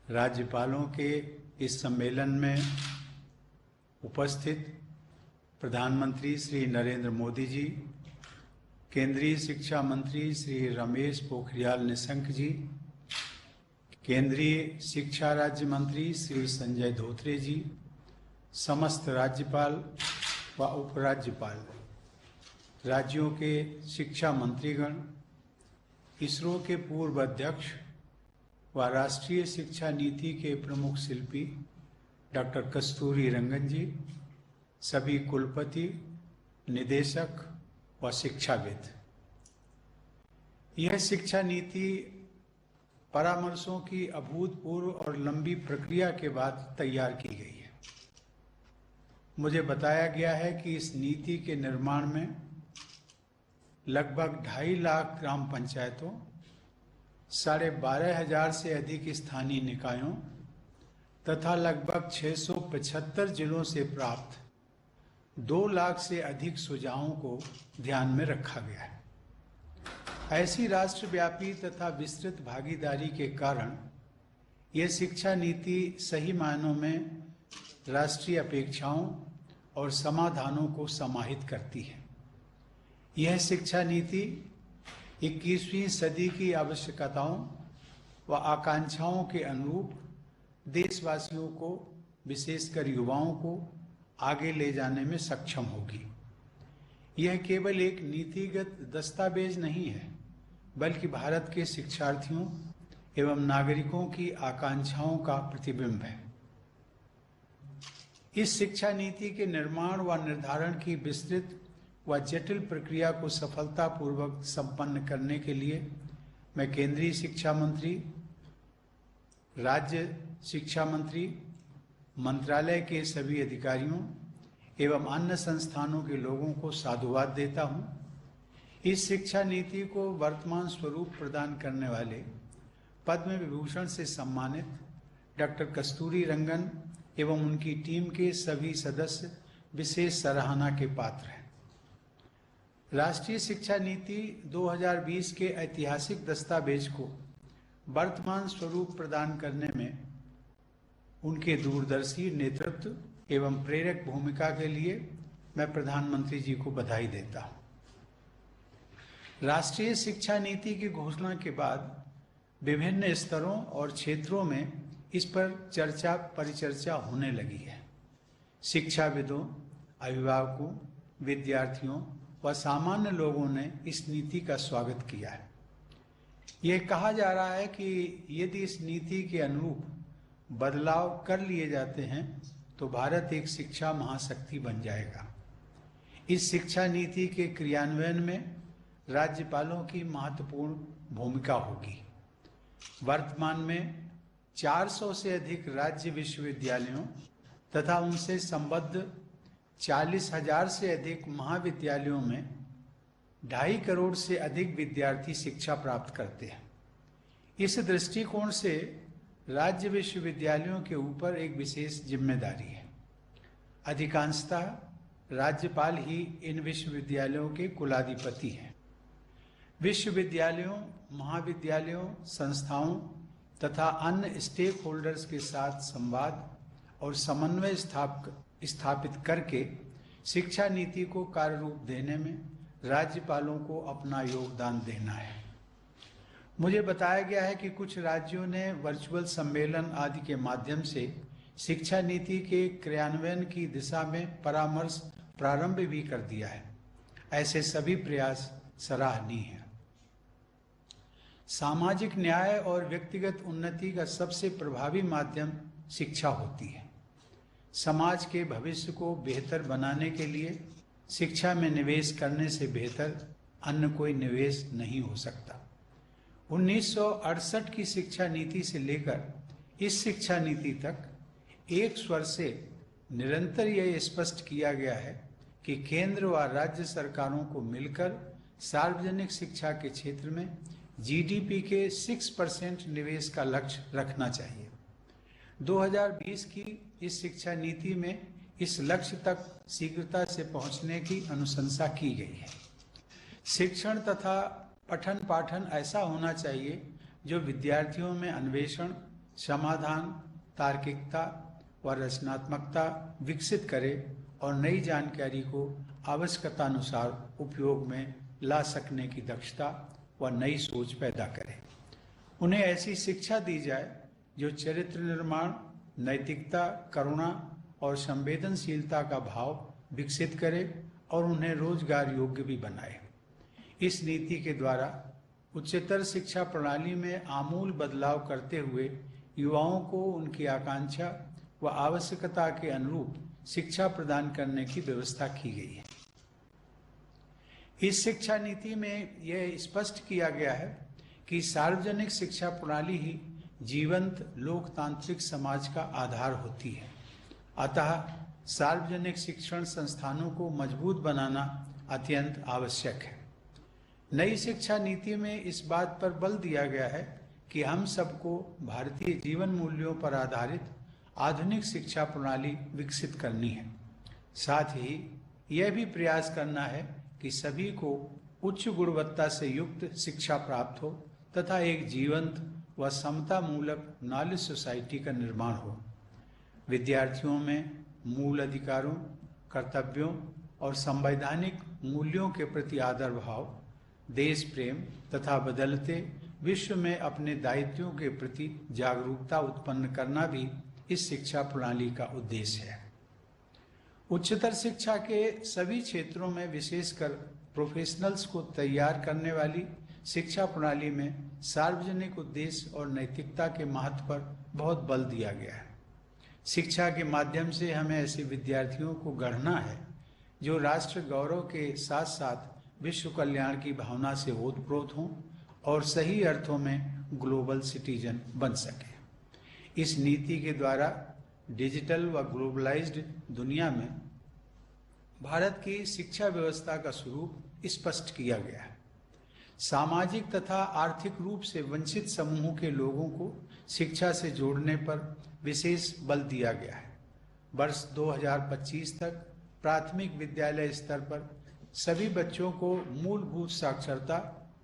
राज्यपालों के इस सम्मेलन में उपस्थित प्रधानमंत्री श्री नरेंद्र मोदी जी, केंद्रीय शिक्षा मंत्री श्री रमेश पोखरियाल निशंक जी, केंद्रीय शिक्षा राज्य मंत्री श्री संजय धोत्रे जी, समस्त राज्यपाल व उपराज्यपाल, राज्यों के शिक्षा मंत्रीगण, इसरो के पूर्व अध्यक्ष व राष्ट्रीय शिक्षा नीति के प्रमुख शिल्पी डॉक्टर कस्तूरी रंगन जी, सभी कुलपति, निदेशक व शिक्षाविद। यह शिक्षा नीति परामर्शों की अभूतपूर्व और लंबी प्रक्रिया के बाद तैयार की गई है। मुझे बताया गया है कि इस नीति के निर्माण में लगभग 2.5 लाख ग्राम पंचायतों, 12,500 से अधिक स्थानीय निकायों तथा लगभग 675 जिलों से प्राप्त 2 लाख से अधिक सुझावों को ध्यान में रखा गया है। ऐसी राष्ट्रव्यापी तथा विस्तृत भागीदारी के कारण यह शिक्षा नीति सही मायनों में राष्ट्रीय अपेक्षाओं और समाधानों को समाहित करती है। यह शिक्षा नीति 21वीं सदी की आवश्यकताओं व आकांक्षाओं के अनुरूप देशवासियों को, विशेषकर युवाओं को आगे ले जाने में सक्षम होगी। यह केवल एक नीतिगत दस्तावेज नहीं है, बल्कि भारत के शिक्षार्थियों एवं नागरिकों की आकांक्षाओं का प्रतिबिंब है। इस शिक्षा नीति के निर्माण व निर्धारण की विस्तृत व जटिल प्रक्रिया को सफलतापूर्वक संपन्न करने के लिए मैं केंद्रीय शिक्षा मंत्री, राज्य शिक्षा मंत्री, मंत्रालय के सभी अधिकारियों एवं अन्य संस्थानों के लोगों को साधुवाद देता हूं। इस शिक्षा नीति को वर्तमान स्वरूप प्रदान करने वाले पद्म विभूषण से सम्मानित डॉक्टर कस्तूरी रंगन एवं उनकी टीम के सभी सदस्य विशेष सराहना के पात्र हैं। राष्ट्रीय शिक्षा नीति 2020 के ऐतिहासिक दस्तावेज को वर्तमान स्वरूप प्रदान करने में उनके दूरदर्शी नेतृत्व एवं प्रेरक भूमिका के लिए मैं प्रधानमंत्री जी को बधाई देता हूं। राष्ट्रीय शिक्षा नीति की घोषणा के बाद विभिन्न स्तरों और क्षेत्रों में इस पर चर्चा परिचर्चा होने लगी है। शिक्षाविदों, अभिभावकों, विद्यार्थियों व सामान्य लोगों ने इस नीति का स्वागत किया है। यह कहा जा रहा है कि यदि इस नीति के अनुरूप बदलाव कर लिए जाते हैं तो भारत एक शिक्षा महाशक्ति बन जाएगा। इस शिक्षा नीति के क्रियान्वयन में राज्यपालों की महत्वपूर्ण भूमिका होगी। वर्तमान में 400 से अधिक राज्य विश्वविद्यालयों तथा उनसे संबद्ध 40,000 से अधिक महाविद्यालयों में 2.5 करोड़ से अधिक विद्यार्थी शिक्षा प्राप्त करते हैं। इस दृष्टिकोण से राज्य विश्वविद्यालयों के ऊपर एक विशेष जिम्मेदारी है। अधिकांशतः राज्यपाल ही इन विश्वविद्यालयों के कुलाधिपति हैं। विश्वविद्यालयों, महाविद्यालयों, संस्थाओं तथा अन्य स्टेक होल्डर्स के साथ संवाद और समन्वय स्थापित करके शिक्षा नीति को कार्य रूप देने में राज्यपालों को अपना योगदान देना है। मुझे बताया गया है कि कुछ राज्यों ने वर्चुअल सम्मेलन आदि के माध्यम से शिक्षा नीति के क्रियान्वयन की दिशा में परामर्श प्रारंभ भी कर दिया है। ऐसे सभी प्रयास सराहनीय हैं। सामाजिक न्याय और व्यक्तिगत उन्नति का सबसे प्रभावी माध्यम शिक्षा होती है। समाज के भविष्य को बेहतर बनाने के लिए शिक्षा में निवेश करने से बेहतर अन्य कोई निवेश नहीं हो सकता। 1968 की शिक्षा नीति से लेकर इस शिक्षा नीति तक एक स्वर से निरंतर यह स्पष्ट किया गया है कि केंद्र व राज्य सरकारों को मिलकर सार्वजनिक शिक्षा के क्षेत्र में जीडीपी के 6% निवेश का लक्ष्य रखना चाहिए। 2020 की इस शिक्षा नीति में इस लक्ष्य तक शीघ्रता से पहुंचने की अनुशंसा की गई है। शिक्षण तथा पठन पाठन ऐसा होना चाहिए जो विद्यार्थियों में अन्वेषण, समाधान, तार्किकता व रचनात्मकता विकसित करे और नई जानकारी को आवश्यकतानुसार उपयोग में ला सकने की दक्षता व नई सोच पैदा करे। उन्हें ऐसी शिक्षा दी जाए जो चरित्र निर्माण, नैतिकता, करुणा और संवेदनशीलता का भाव विकसित करे और उन्हें रोजगार योग्य भी बनाए। इस नीति के द्वारा उच्चतर शिक्षा प्रणाली में आमूल बदलाव करते हुए युवाओं को उनकी आकांक्षा व आवश्यकता के अनुरूप शिक्षा प्रदान करने की व्यवस्था की गई है। इस शिक्षा नीति में यह स्पष्ट किया गया है कि सार्वजनिक शिक्षा प्रणाली ही जीवंत लोकतांत्रिक समाज का आधार होती है। अतः सार्वजनिक शिक्षण संस्थानों को मजबूत बनाना अत्यंत आवश्यक है। नई शिक्षा नीति में इस बात पर बल दिया गया है कि हम सबको भारतीय जीवन मूल्यों पर आधारित आधुनिक शिक्षा प्रणाली विकसित करनी है। साथ ही यह भी प्रयास करना है कि सभी को उच्च गुणवत्ता से युक्त शिक्षा प्राप्त हो तथा एक जीवंत व समता मूलक नॉलेज सोसाइटी का निर्माण हो। विद्यार्थियों में मूल अधिकारों, कर्तव्यों और संवैधानिक मूल्यों के प्रति आदर भाव, देश प्रेम तथा बदलते विश्व में अपने दायित्वों के प्रति जागरूकता उत्पन्न करना भी इस शिक्षा प्रणाली का उद्देश्य है। उच्चतर शिक्षा के सभी क्षेत्रों में विशेषकर प्रोफेशनल्स को तैयार करने वाली शिक्षा प्रणाली में सार्वजनिक उद्देश्य और नैतिकता के महत्व पर बहुत बल दिया गया है। शिक्षा के माध्यम से हमें ऐसे विद्यार्थियों को गढ़ना है जो राष्ट्र गौरव के साथ साथ विश्व कल्याण की भावना से ओतप्रोत हों और सही अर्थों में ग्लोबल सिटीजन बन सके। इस नीति के द्वारा डिजिटल व ग्लोबलाइज्ड दुनिया में भारत की शिक्षा व्यवस्था का स्वरूप स्पष्ट किया गया है। सामाजिक तथा आर्थिक रूप से वंचित समूहों के लोगों को शिक्षा से जोड़ने पर विशेष बल दिया गया है। वर्ष 2025 तक प्राथमिक विद्यालय स्तर पर सभी बच्चों को मूलभूत साक्षरता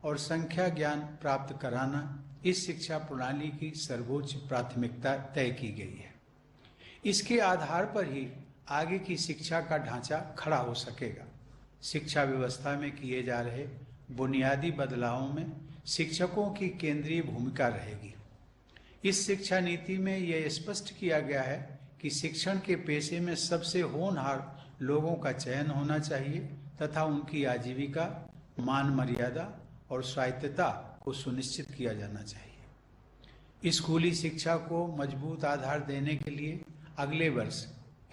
और संख्या ज्ञान प्राप्त कराना इस शिक्षा प्रणाली की सर्वोच्च प्राथमिकता तय की गई है। इसके आधार पर ही आगे की शिक्षा का ढांचा खड़ा हो सकेगा। शिक्षा व्यवस्था में किए जा रहे बुनियादी बदलावों में शिक्षकों की केंद्रीय भूमिका रहेगी। इस शिक्षा नीति में यह स्पष्ट किया गया है कि शिक्षण के पेशे में सबसे होनहार लोगों का चयन होना चाहिए तथा उनकी आजीविका, मान मर्यादा और स्वायत्तता को सुनिश्चित किया जाना चाहिए। स्कूली शिक्षा को मजबूत आधार देने के लिए अगले वर्ष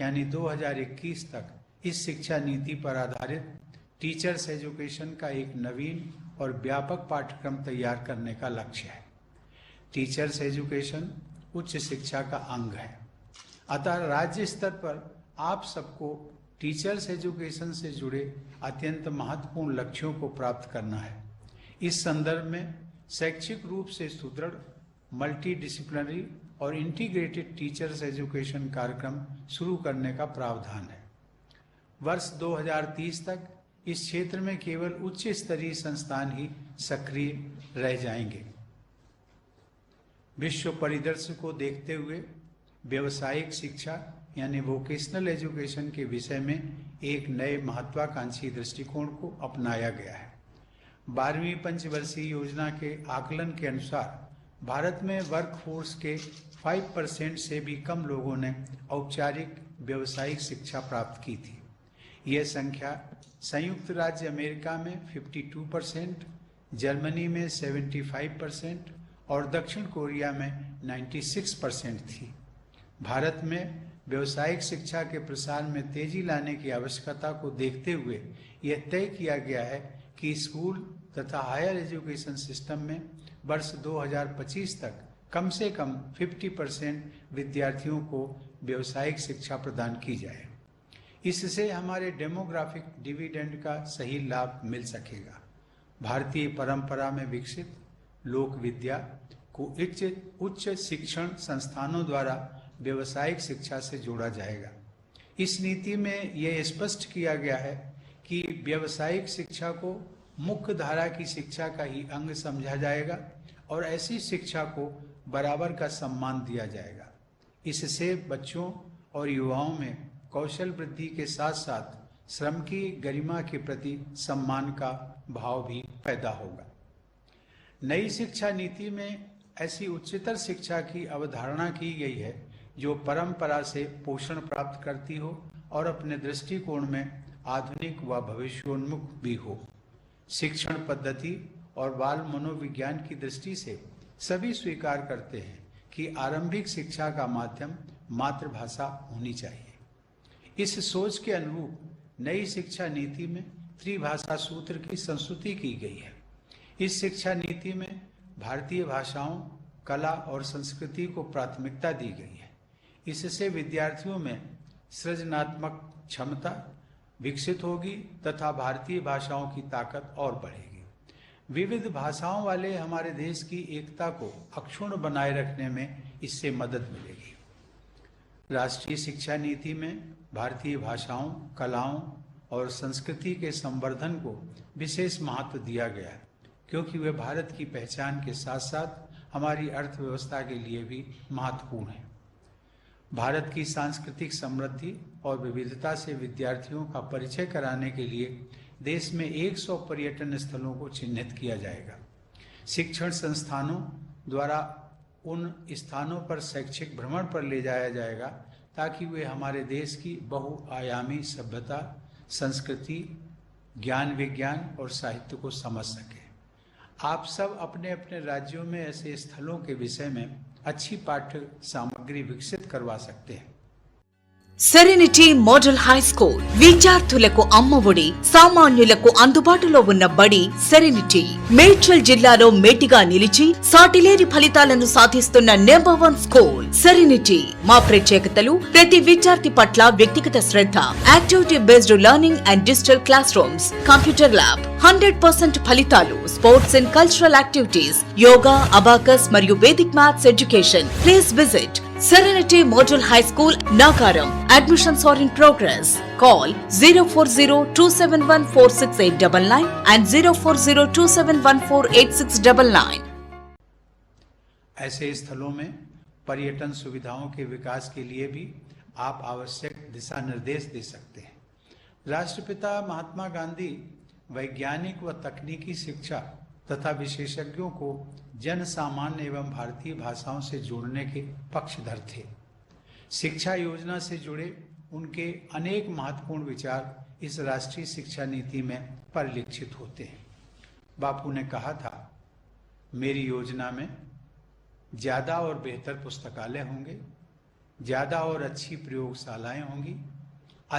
यानी 2021 तक इस शिक्षा नीति पर आधारित टीचर्स एजुकेशन का एक नवीन और व्यापक पाठ्यक्रम तैयार करने का लक्ष्य है। टीचर्स एजुकेशन उच्च शिक्षा का अंग है, अतः राज्य स्तर पर आप सबको टीचर्स एजुकेशन से जुड़े अत्यंत महत्वपूर्ण लक्ष्यों को प्राप्त करना है। इस संदर्भ में शैक्षिक रूप से सुदृढ़, मल्टी डिसिप्लिनरी और इंटीग्रेटेड टीचर्स एजुकेशन कार्यक्रम शुरू करने का प्रावधान है। वर्ष 2030 तक इस क्षेत्र में केवल उच्च स्तरीय संस्थान ही सक्रिय रह जाएंगे। विश्व परिदृश्य को देखते हुए व्यावसायिक शिक्षा यानी वोकेशनल एजुकेशन के विषय में एक नए महत्वाकांक्षी दृष्टिकोण को अपनाया गया है। 12वीं पंचवर्षीय योजना के आकलन के अनुसार भारत में वर्कफोर्स के 5% से भी कम लोगों ने औपचारिक व्यावसायिक शिक्षा प्राप्त की थी। यह संख्या संयुक्त राज्य अमेरिका में 52%, जर्मनी में 75% और दक्षिण कोरिया में 96% थी। भारत में व्यावसायिक शिक्षा के प्रसार में तेजी लाने की आवश्यकता को देखते हुए यह तय किया गया है कि स्कूल तथा हायर एजुकेशन सिस्टम में वर्ष 2025 तक कम से कम 50% विद्यार्थियों को व्यावसायिक शिक्षा प्रदान की जाए। इससे हमारे डेमोग्राफिक डिविडेंड का सही लाभ मिल सकेगा। भारतीय परंपरा में विकसित लोक विद्या को उच्च शिक्षण संस्थानों द्वारा व्यावसायिक शिक्षा से जोड़ा जाएगा। इस नीति में यह स्पष्ट किया गया है कि व्यावसायिक शिक्षा को मुख्य धारा की शिक्षा का ही अंग समझा जाएगा और ऐसी शिक्षा को बराबर का सम्मान दिया जाएगा। इससे बच्चों और युवाओं में कौशल वृद्धि के साथ साथ श्रम की गरिमा के प्रति सम्मान का भाव भी पैदा होगा। नई शिक्षा नीति में ऐसी उच्चतर शिक्षा की अवधारणा की गई है जो परंपरा से पोषण प्राप्त करती हो और अपने दृष्टिकोण में आधुनिक व भविष्योन्मुख भी हो। शिक्षण पद्धति और बाल मनोविज्ञान की दृष्टि से सभी स्वीकार करते हैं कि आरंभिक शिक्षा का माध्यम मातृभाषा होनी चाहिए। इस सोच के अनुरूप नई शिक्षा नीति में त्रिभाषा सूत्र की संस्तुति की गई है। इस शिक्षा नीति में भारतीय भाषाओं, कला और संस्कृति को प्राथमिकता दी गई है। इससे विद्यार्थियों में सृजनात्मक क्षमता विकसित होगी तथा भारतीय भाषाओं की ताकत और बढ़ेगी। विविध भाषाओं वाले हमारे देश की एकता को अक्षुण्ण बनाए रखने में इससे मदद मिलेगी। राष्ट्रीय शिक्षा नीति में भारतीय भाषाओं, कलाओं और संस्कृति के संवर्धन को विशेष महत्व दिया गया है, क्योंकि वे भारत की पहचान के साथ साथ हमारी अर्थव्यवस्था के लिए भी महत्वपूर्ण है। भारत की सांस्कृतिक समृद्धि और विविधता से विद्यार्थियों का परिचय कराने के लिए देश में 100 पर्यटन स्थलों को चिन्हित किया जाएगा। शिक्षण संस्थानों द्वारा उन स्थानों पर शैक्षिक भ्रमण पर ले जाया जाएगा ताकि वे हमारे देश की बहुआयामी सभ्यता, संस्कृति, ज्ञान, विज्ञान और साहित्य को समझ सकें। आप सब अपने अपने राज्यों में ऐसे स्थलों के विषय में अच्छी पाठ्य सामग्री विकसित करवा सकते हैं। సెరెనిటీ మోడల్ హై స్కూల్ విద్యార్థులకు అమ్మఒడి, సామాన్యులకు అందుబాటులో ఉన్న బడి సెరెనిటీ. మేడ్చల్ జిల్లాలో మేటిగా నిలిచి సాటిలేని ఫలితాలను సాధిస్తున్న నంబర్ 1 స్కూల్ సెరెనిటీ. మా ప్రత్యేకతలు ప్రతి విద్యార్థి పట్ల వ్యక్తిగత శ్రద్ధ, activity based learning and digital classrooms, computer lab, 100% ఫలితాలు, sports and cultural activities, yoga, abacus మరియు Vedic maths education. Please visit Serenity Model High School, Nagaram. Admissions are in progress. Call 04027146899 and 04027148699. ऐसे स्थलों में पर्यटन सुविधाओं के विकास के लिए भी आप आवश्यक दिशा निर्देश दे सकते हैं। राष्ट्रपिता महात्मा गांधी वैज्ञानिक व तकनीकी शिक्षा तथा विशेषज्ञों को जन सामान्य एवं भारतीय भाषाओं से जोड़ने के पक्षधर थे। शिक्षा योजना से जुड़े उनके अनेक महत्वपूर्ण विचार इस राष्ट्रीय शिक्षा नीति में परिलक्षित होते हैं। बापू ने कहा था, मेरी योजना में ज्यादा और बेहतर पुस्तकालय होंगे, ज्यादा और अच्छी प्रयोगशालाएं होंगी,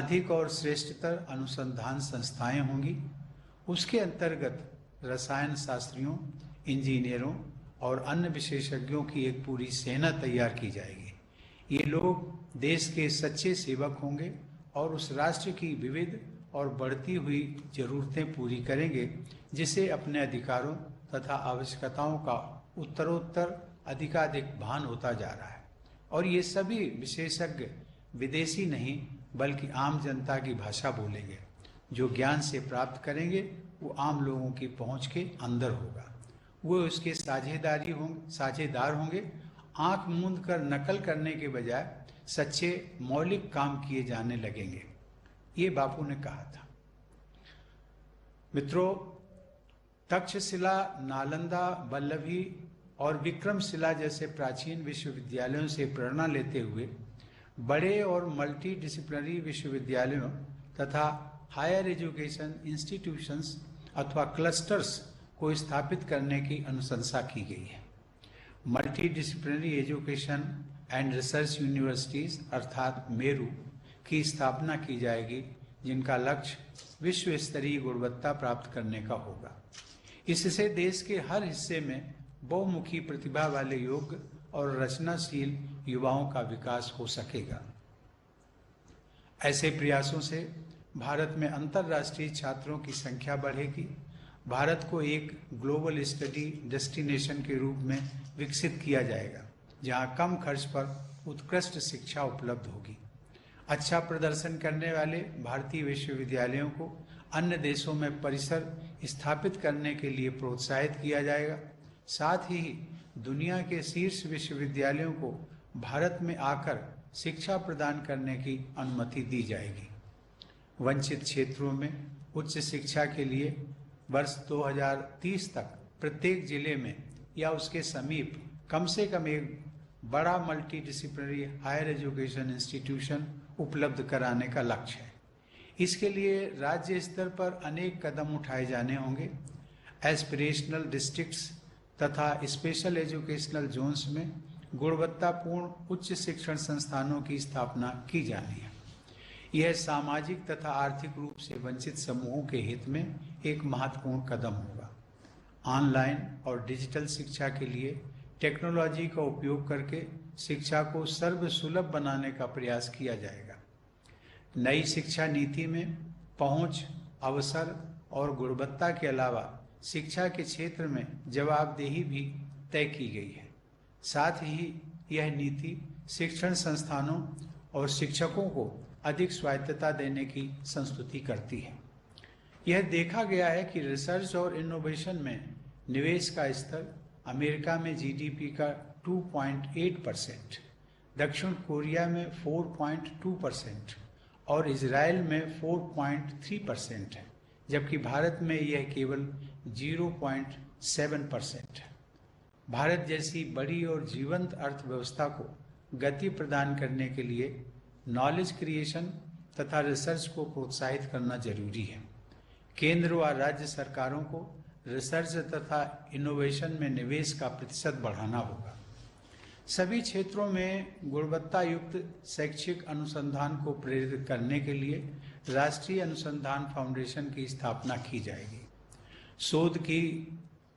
अधिक और श्रेष्ठतर अनुसंधान संस्थाएं होंगी। उसके अंतर्गत रसायन शास्त्रियों, इंजीनियरों और अन्य विशेषज्ञों की एक पूरी सेना तैयार की जाएगी। ये लोग देश के सच्चे सेवक होंगे और उस राष्ट्र की विविध और बढ़ती हुई जरूरतें पूरी करेंगे, जिसे अपने अधिकारों तथा आवश्यकताओं का उत्तरोत्तर अधिकाधिक भान होता जा रहा है। और ये सभी विशेषज्ञ विदेशी नहीं बल्कि आम जनता की भाषा बोलेंगे। जो ज्ञान से प्राप्त करेंगे वो आम लोगों की पहुंच के अंदर होगा। वो उसके साझेदार होंगे। आंख मूंद कर नकल करने के बजाय सच्चे मौलिक काम किए जाने लगेंगे। ये बापू ने कहा था। मित्रों, तक्षशिला, नालंदा, वल्लभी और विक्रमशिला जैसे प्राचीन विश्वविद्यालयों से प्रेरणा लेते हुए बड़े और मल्टी डिसिप्लिनरी विश्वविद्यालयों तथा हायर एजुकेशन इंस्टीट्यूशंस अथवा क्लस्टर्स को स्थापित करने की अनुशंसा की गई है। Multi disciplinary education and research universities अर्थात मेरू की स्थापना की जाएगी, जिनका लक्ष्य विश्व स्तरीय गुणवत्ता प्राप्त करने का होगा। इससे देश के हर हिस्से में बहुमुखी प्रतिभा वाले योग्य और रचनाशील युवाओं का विकास हो सकेगा। ऐसे प्रयासों से भारत में अंतर्राष्ट्रीय छात्रों की संख्या बढ़ेगी। भारत को एक ग्लोबल स्टडी डेस्टिनेशन के रूप में विकसित किया जाएगा, जहां कम खर्च पर उत्कृष्ट शिक्षा उपलब्ध होगी। अच्छा प्रदर्शन करने वाले भारतीय विश्वविद्यालयों को अन्य देशों में परिसर स्थापित करने के लिए प्रोत्साहित किया जाएगा। साथ ही दुनिया के शीर्ष विश्वविद्यालयों को भारत में आकर शिक्षा प्रदान करने की अनुमति दी जाएगी। वंचित क्षेत्रों में उच्च शिक्षा के लिए वर्ष 2030 तक प्रत्येक जिले में या उसके समीप कम से कम एक बड़ा multidisciplinary higher education institution उपलब्ध कराने का लक्ष्य है। इसके लिए राज्य स्तर पर अनेक कदम उठाए जाने होंगे। एस्पिरेशनल डिस्ट्रिक्ट्स तथा स्पेशल एजुकेशनल जोन्स में गुणवत्तापूर्ण उच्च शिक्षण संस्थानों की स्थापना की जानी है। यह सामाजिक तथा आर्थिक रूप से वंचित समूहों के हित में एक महत्वपूर्ण कदम होगा। ऑनलाइन और डिजिटल शिक्षा के लिए टेक्नोलॉजी का उपयोग करके शिक्षा को सर्वसुलभ बनाने का प्रयास किया जाएगा। नई शिक्षा नीति में पहुंच, अवसर और गुणवत्ता के अलावा शिक्षा के क्षेत्र में जवाबदेही भी तय की गई है। साथ ही यह नीति शिक्षण संस्थानों और शिक्षकों को अधिक स्वायत्तता देने की संस्तुति करती है। यह देखा गया है कि रिसर्च और इनोवेशन में निवेश का स्तर अमेरिका में जीडीपी का 2.8%, दक्षिण कोरिया में 4.2% और इजराइल में 4.3% है, जबकि भारत में यह केवल 0.7% है। भारत जैसी बड़ी और जीवंत अर्थव्यवस्था को गति प्रदान करने के लिए नॉलेज क्रिएशन तथा रिसर्च को प्रोत्साहित करना जरूरी है। केंद्र व राज्य सरकारों को रिसर्च तथा इनोवेशन में निवेश का प्रतिशत बढ़ाना होगा। सभी क्षेत्रों में गुणवत्ता युक्त शैक्षिक अनुसंधान को प्रेरित करने के लिए राष्ट्रीय अनुसंधान फाउंडेशन की स्थापना की जाएगी। शोध की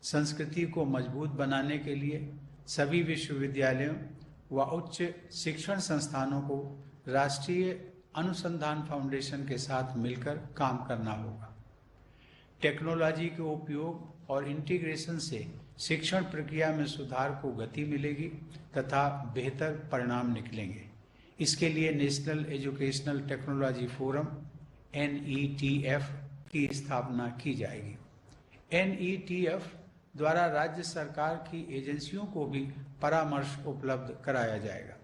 संस्कृति को मजबूत बनाने के लिए सभी विश्वविद्यालयों व उच्च शिक्षण संस्थानों को राष्ट्रीय अनुसंधान फाउंडेशन के साथ मिलकर काम करना होगा। टेक्नोलॉजी के उपयोग और इंटीग्रेशन से शिक्षण प्रक्रिया में सुधार को गति मिलेगी तथा बेहतर परिणाम निकलेंगे। इसके लिए national educational technology forum NETF की स्थापना की जाएगी। NETF द्वारा राज्य सरकार की एजेंसियों को भी परामर्श उपलब्ध कराया जाएगा।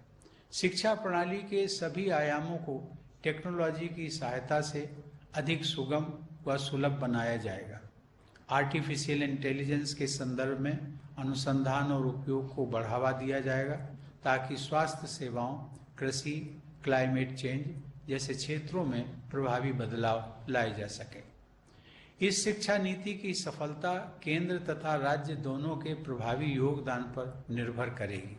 शिक्षा प्रणाली के सभी आयामों को टेक्नोलॉजी की सहायता से अधिक सुगम व सुलभ बनाया जाएगा। आर्टिफिशियल इंटेलिजेंस के संदर्भ में अनुसंधान और उपयोग को बढ़ावा दिया जाएगा ताकि स्वास्थ्य सेवाओं, कृषि, क्लाइमेट चेंज जैसे क्षेत्रों में प्रभावी बदलाव लाए जा सके। इस शिक्षा नीति की सफलता केंद्र तथा राज्य दोनों के प्रभावी योगदान पर निर्भर करेगी।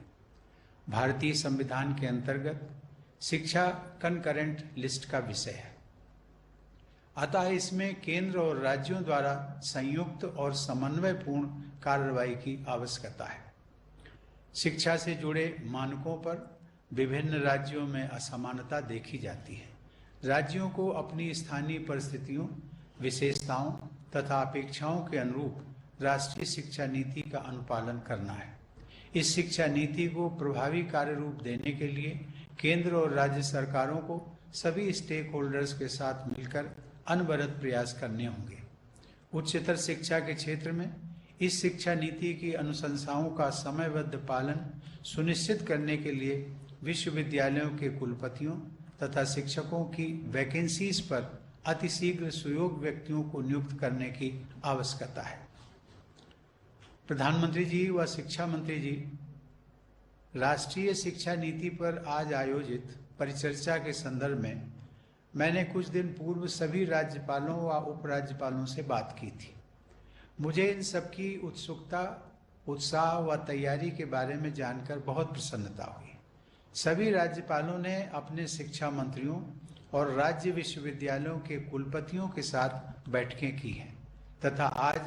भारतीय संविधान के अंतर्गत शिक्षा कंकरेंट लिस्ट का विषय है, अतः इसमें केंद्र और राज्यों द्वारा संयुक्त और समन्वयपूर्ण कार्रवाई की आवश्यकता है। शिक्षा से जुड़े मानकों पर विभिन्न राज्यों में असमानता देखी जाती है। राज्यों को अपनी स्थानीय परिस्थितियों, विशेषताओं तथा अपेक्षाओं के अनुरूप राष्ट्रीय शिक्षा नीति का अनुपालन करना है। इस शिक्षा नीति को प्रभावी कार्य रूप देने के लिए केंद्र और राज्य सरकारों को सभी स्टेक होल्डर्स के साथ मिलकर अनवरत प्रयास करने होंगे। उच्चतर शिक्षा के क्षेत्र में इस शिक्षा नीति की अनुशंसाओं का समयबद्ध पालन सुनिश्चित करने के लिए विश्वविद्यालयों के कुलपतियों तथा शिक्षकों की वैकेंसीज पर अतिशीघ्र सुयोग्य व्यक्तियों को नियुक्त करने की आवश्यकता है। प्रधानमंत्री जी व शिक्षा मंत्री जी, राष्ट्रीय शिक्षा नीति पर आज आयोजित परिचर्चा के संदर्भ में मैंने कुछ दिन पूर्व सभी राज्यपालों व उपराज्यपालों से बात की थी। मुझे इन सबकी उत्सुकता, उत्साह व तैयारी के बारे में जानकर बहुत प्रसन्नता हुई। सभी राज्यपालों ने अपने शिक्षा मंत्रियों और राज्य विश्वविद्यालयों के कुलपतियों के साथ बैठकें की हैं तथा आज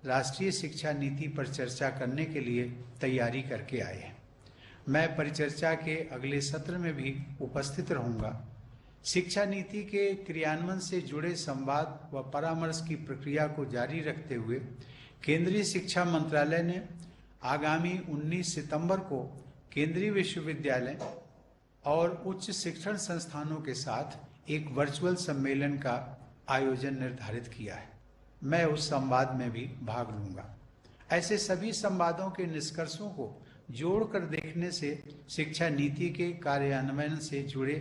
राष्ट्रीय शिक्षा नीति पर चर्चा करने के लिए तैयारी करके आए हैं। मैं परिचर्चा के अगले सत्र में भी उपस्थित रहूंगा। शिक्षा नीति के क्रियान्वयन से जुड़े संवाद व परामर्श की प्रक्रिया को जारी रखते हुए केंद्रीय शिक्षा मंत्रालय ने आगामी 19 सितंबर को केंद्रीय विश्वविद्यालय और उच्च शिक्षण संस्थानों के साथ एक वर्चुअल सम्मेलन का आयोजन निर्धारित किया है। मैं उस संवाद में भी भाग लूंगा। ऐसे सभी संवादों के निष्कर्षों को जोड़कर देखने से शिक्षा नीति के कार्यान्वयन से जुड़े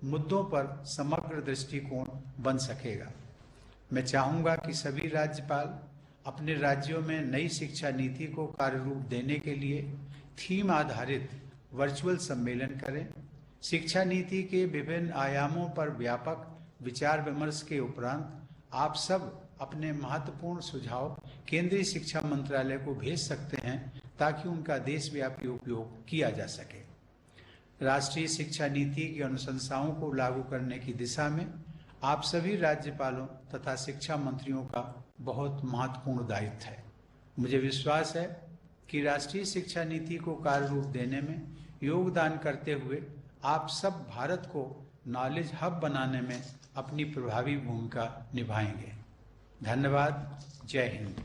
मुद्दों पर समग्र दृष्टिकोण बन सकेगा। मैं चाहूंगा कि सभी राज्यपाल अपने राज्यों में नई शिक्षा नीति को कार्य रूप देने के लिए थीम आधारित वर्चुअल सम्मेलन करें। शिक्षा नीति के विभिन्न आयामों पर व्यापक विचार विमर्श के उपरांत आप सब अपने महत्वपूर्ण सुझाव केंद्रीय शिक्षा मंत्रालय को भेज सकते हैं ताकि उनका देशव्यापी उपयोग किया जा सके। राष्ट्रीय शिक्षा नीति की अनुशंसाओं को लागू करने की दिशा में आप सभी राज्यपालों तथा शिक्षा मंत्रियों का बहुत महत्वपूर्ण दायित्व है। मुझे विश्वास है कि राष्ट्रीय शिक्षा नीति को कार्य रूप देने में योगदान करते हुए आप सब भारत को नॉलेज हब बनाने में अपनी प्रभावी भूमिका निभाएंगे। धन्यवाद। जय हिंद।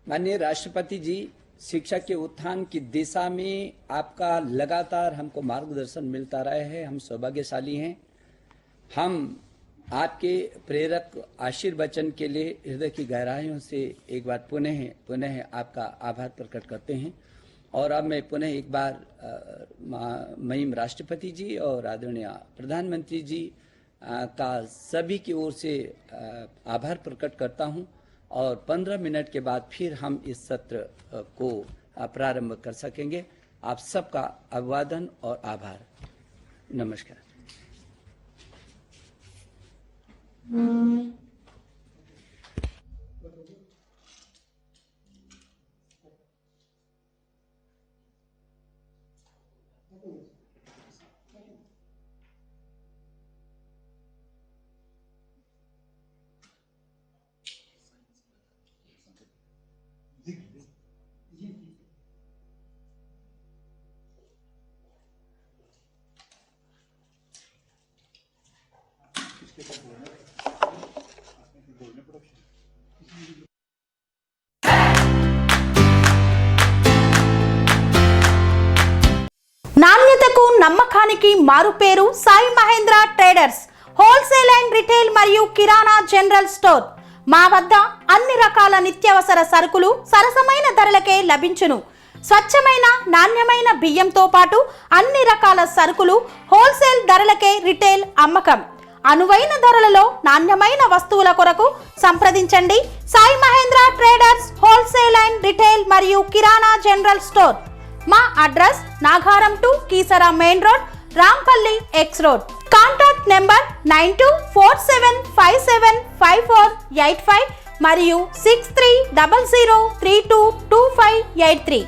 माननीय राष्ट्रपति जी, शिक्षा के उत्थान की दिशा में आपका लगातार हमको मार्गदर्शन मिलता रहा है। हम सौभाग्यशाली हैं। हम आपके प्रेरक आशीर्वचन के लिए हृदय की गहराइयों से एक बार पुनः आपका आभार प्रकट करते हैं। और अब मैं पुनः एक बार महिम राष्ट्रपति जी और आदरणीय प्रधानमंत्री जी का सभी की ओर से आभार प्रकट करता हूं और 15 मिनट के बाद फिर हम इस सत्र को प्रारंभ कर सकेंगे। आप सबका अभिवादन और आभार। नमस्कार। నమ్మకానికి మారుపేరు Sai Mahendra traders, wholesale and retail మరియు కిరాణా జనరల్ స్టోర్. మా వద్ద అన్ని రకాల నిత్యావసర సరుకులు సరసమైన ధరలకే లభించును. స్వచ్ఛమైన నాణ్యమైన బియ్యంతో పాటు అన్ని రకాల సరుకులు హోల్సేల్ ధరలకే రిటైల్ అమ్మకం. అనువైన ధరలలో నాణ్యమైన వస్తువుల కొరకు సంప్రదించండి. Sai Mahendra traders, wholesale and retail మరియు కిరాణా జనరల్ స్టోర్. మా address Nagaram to Keesara main road, Rampally X road. Contact number 9247575485 మరియు 6300322583.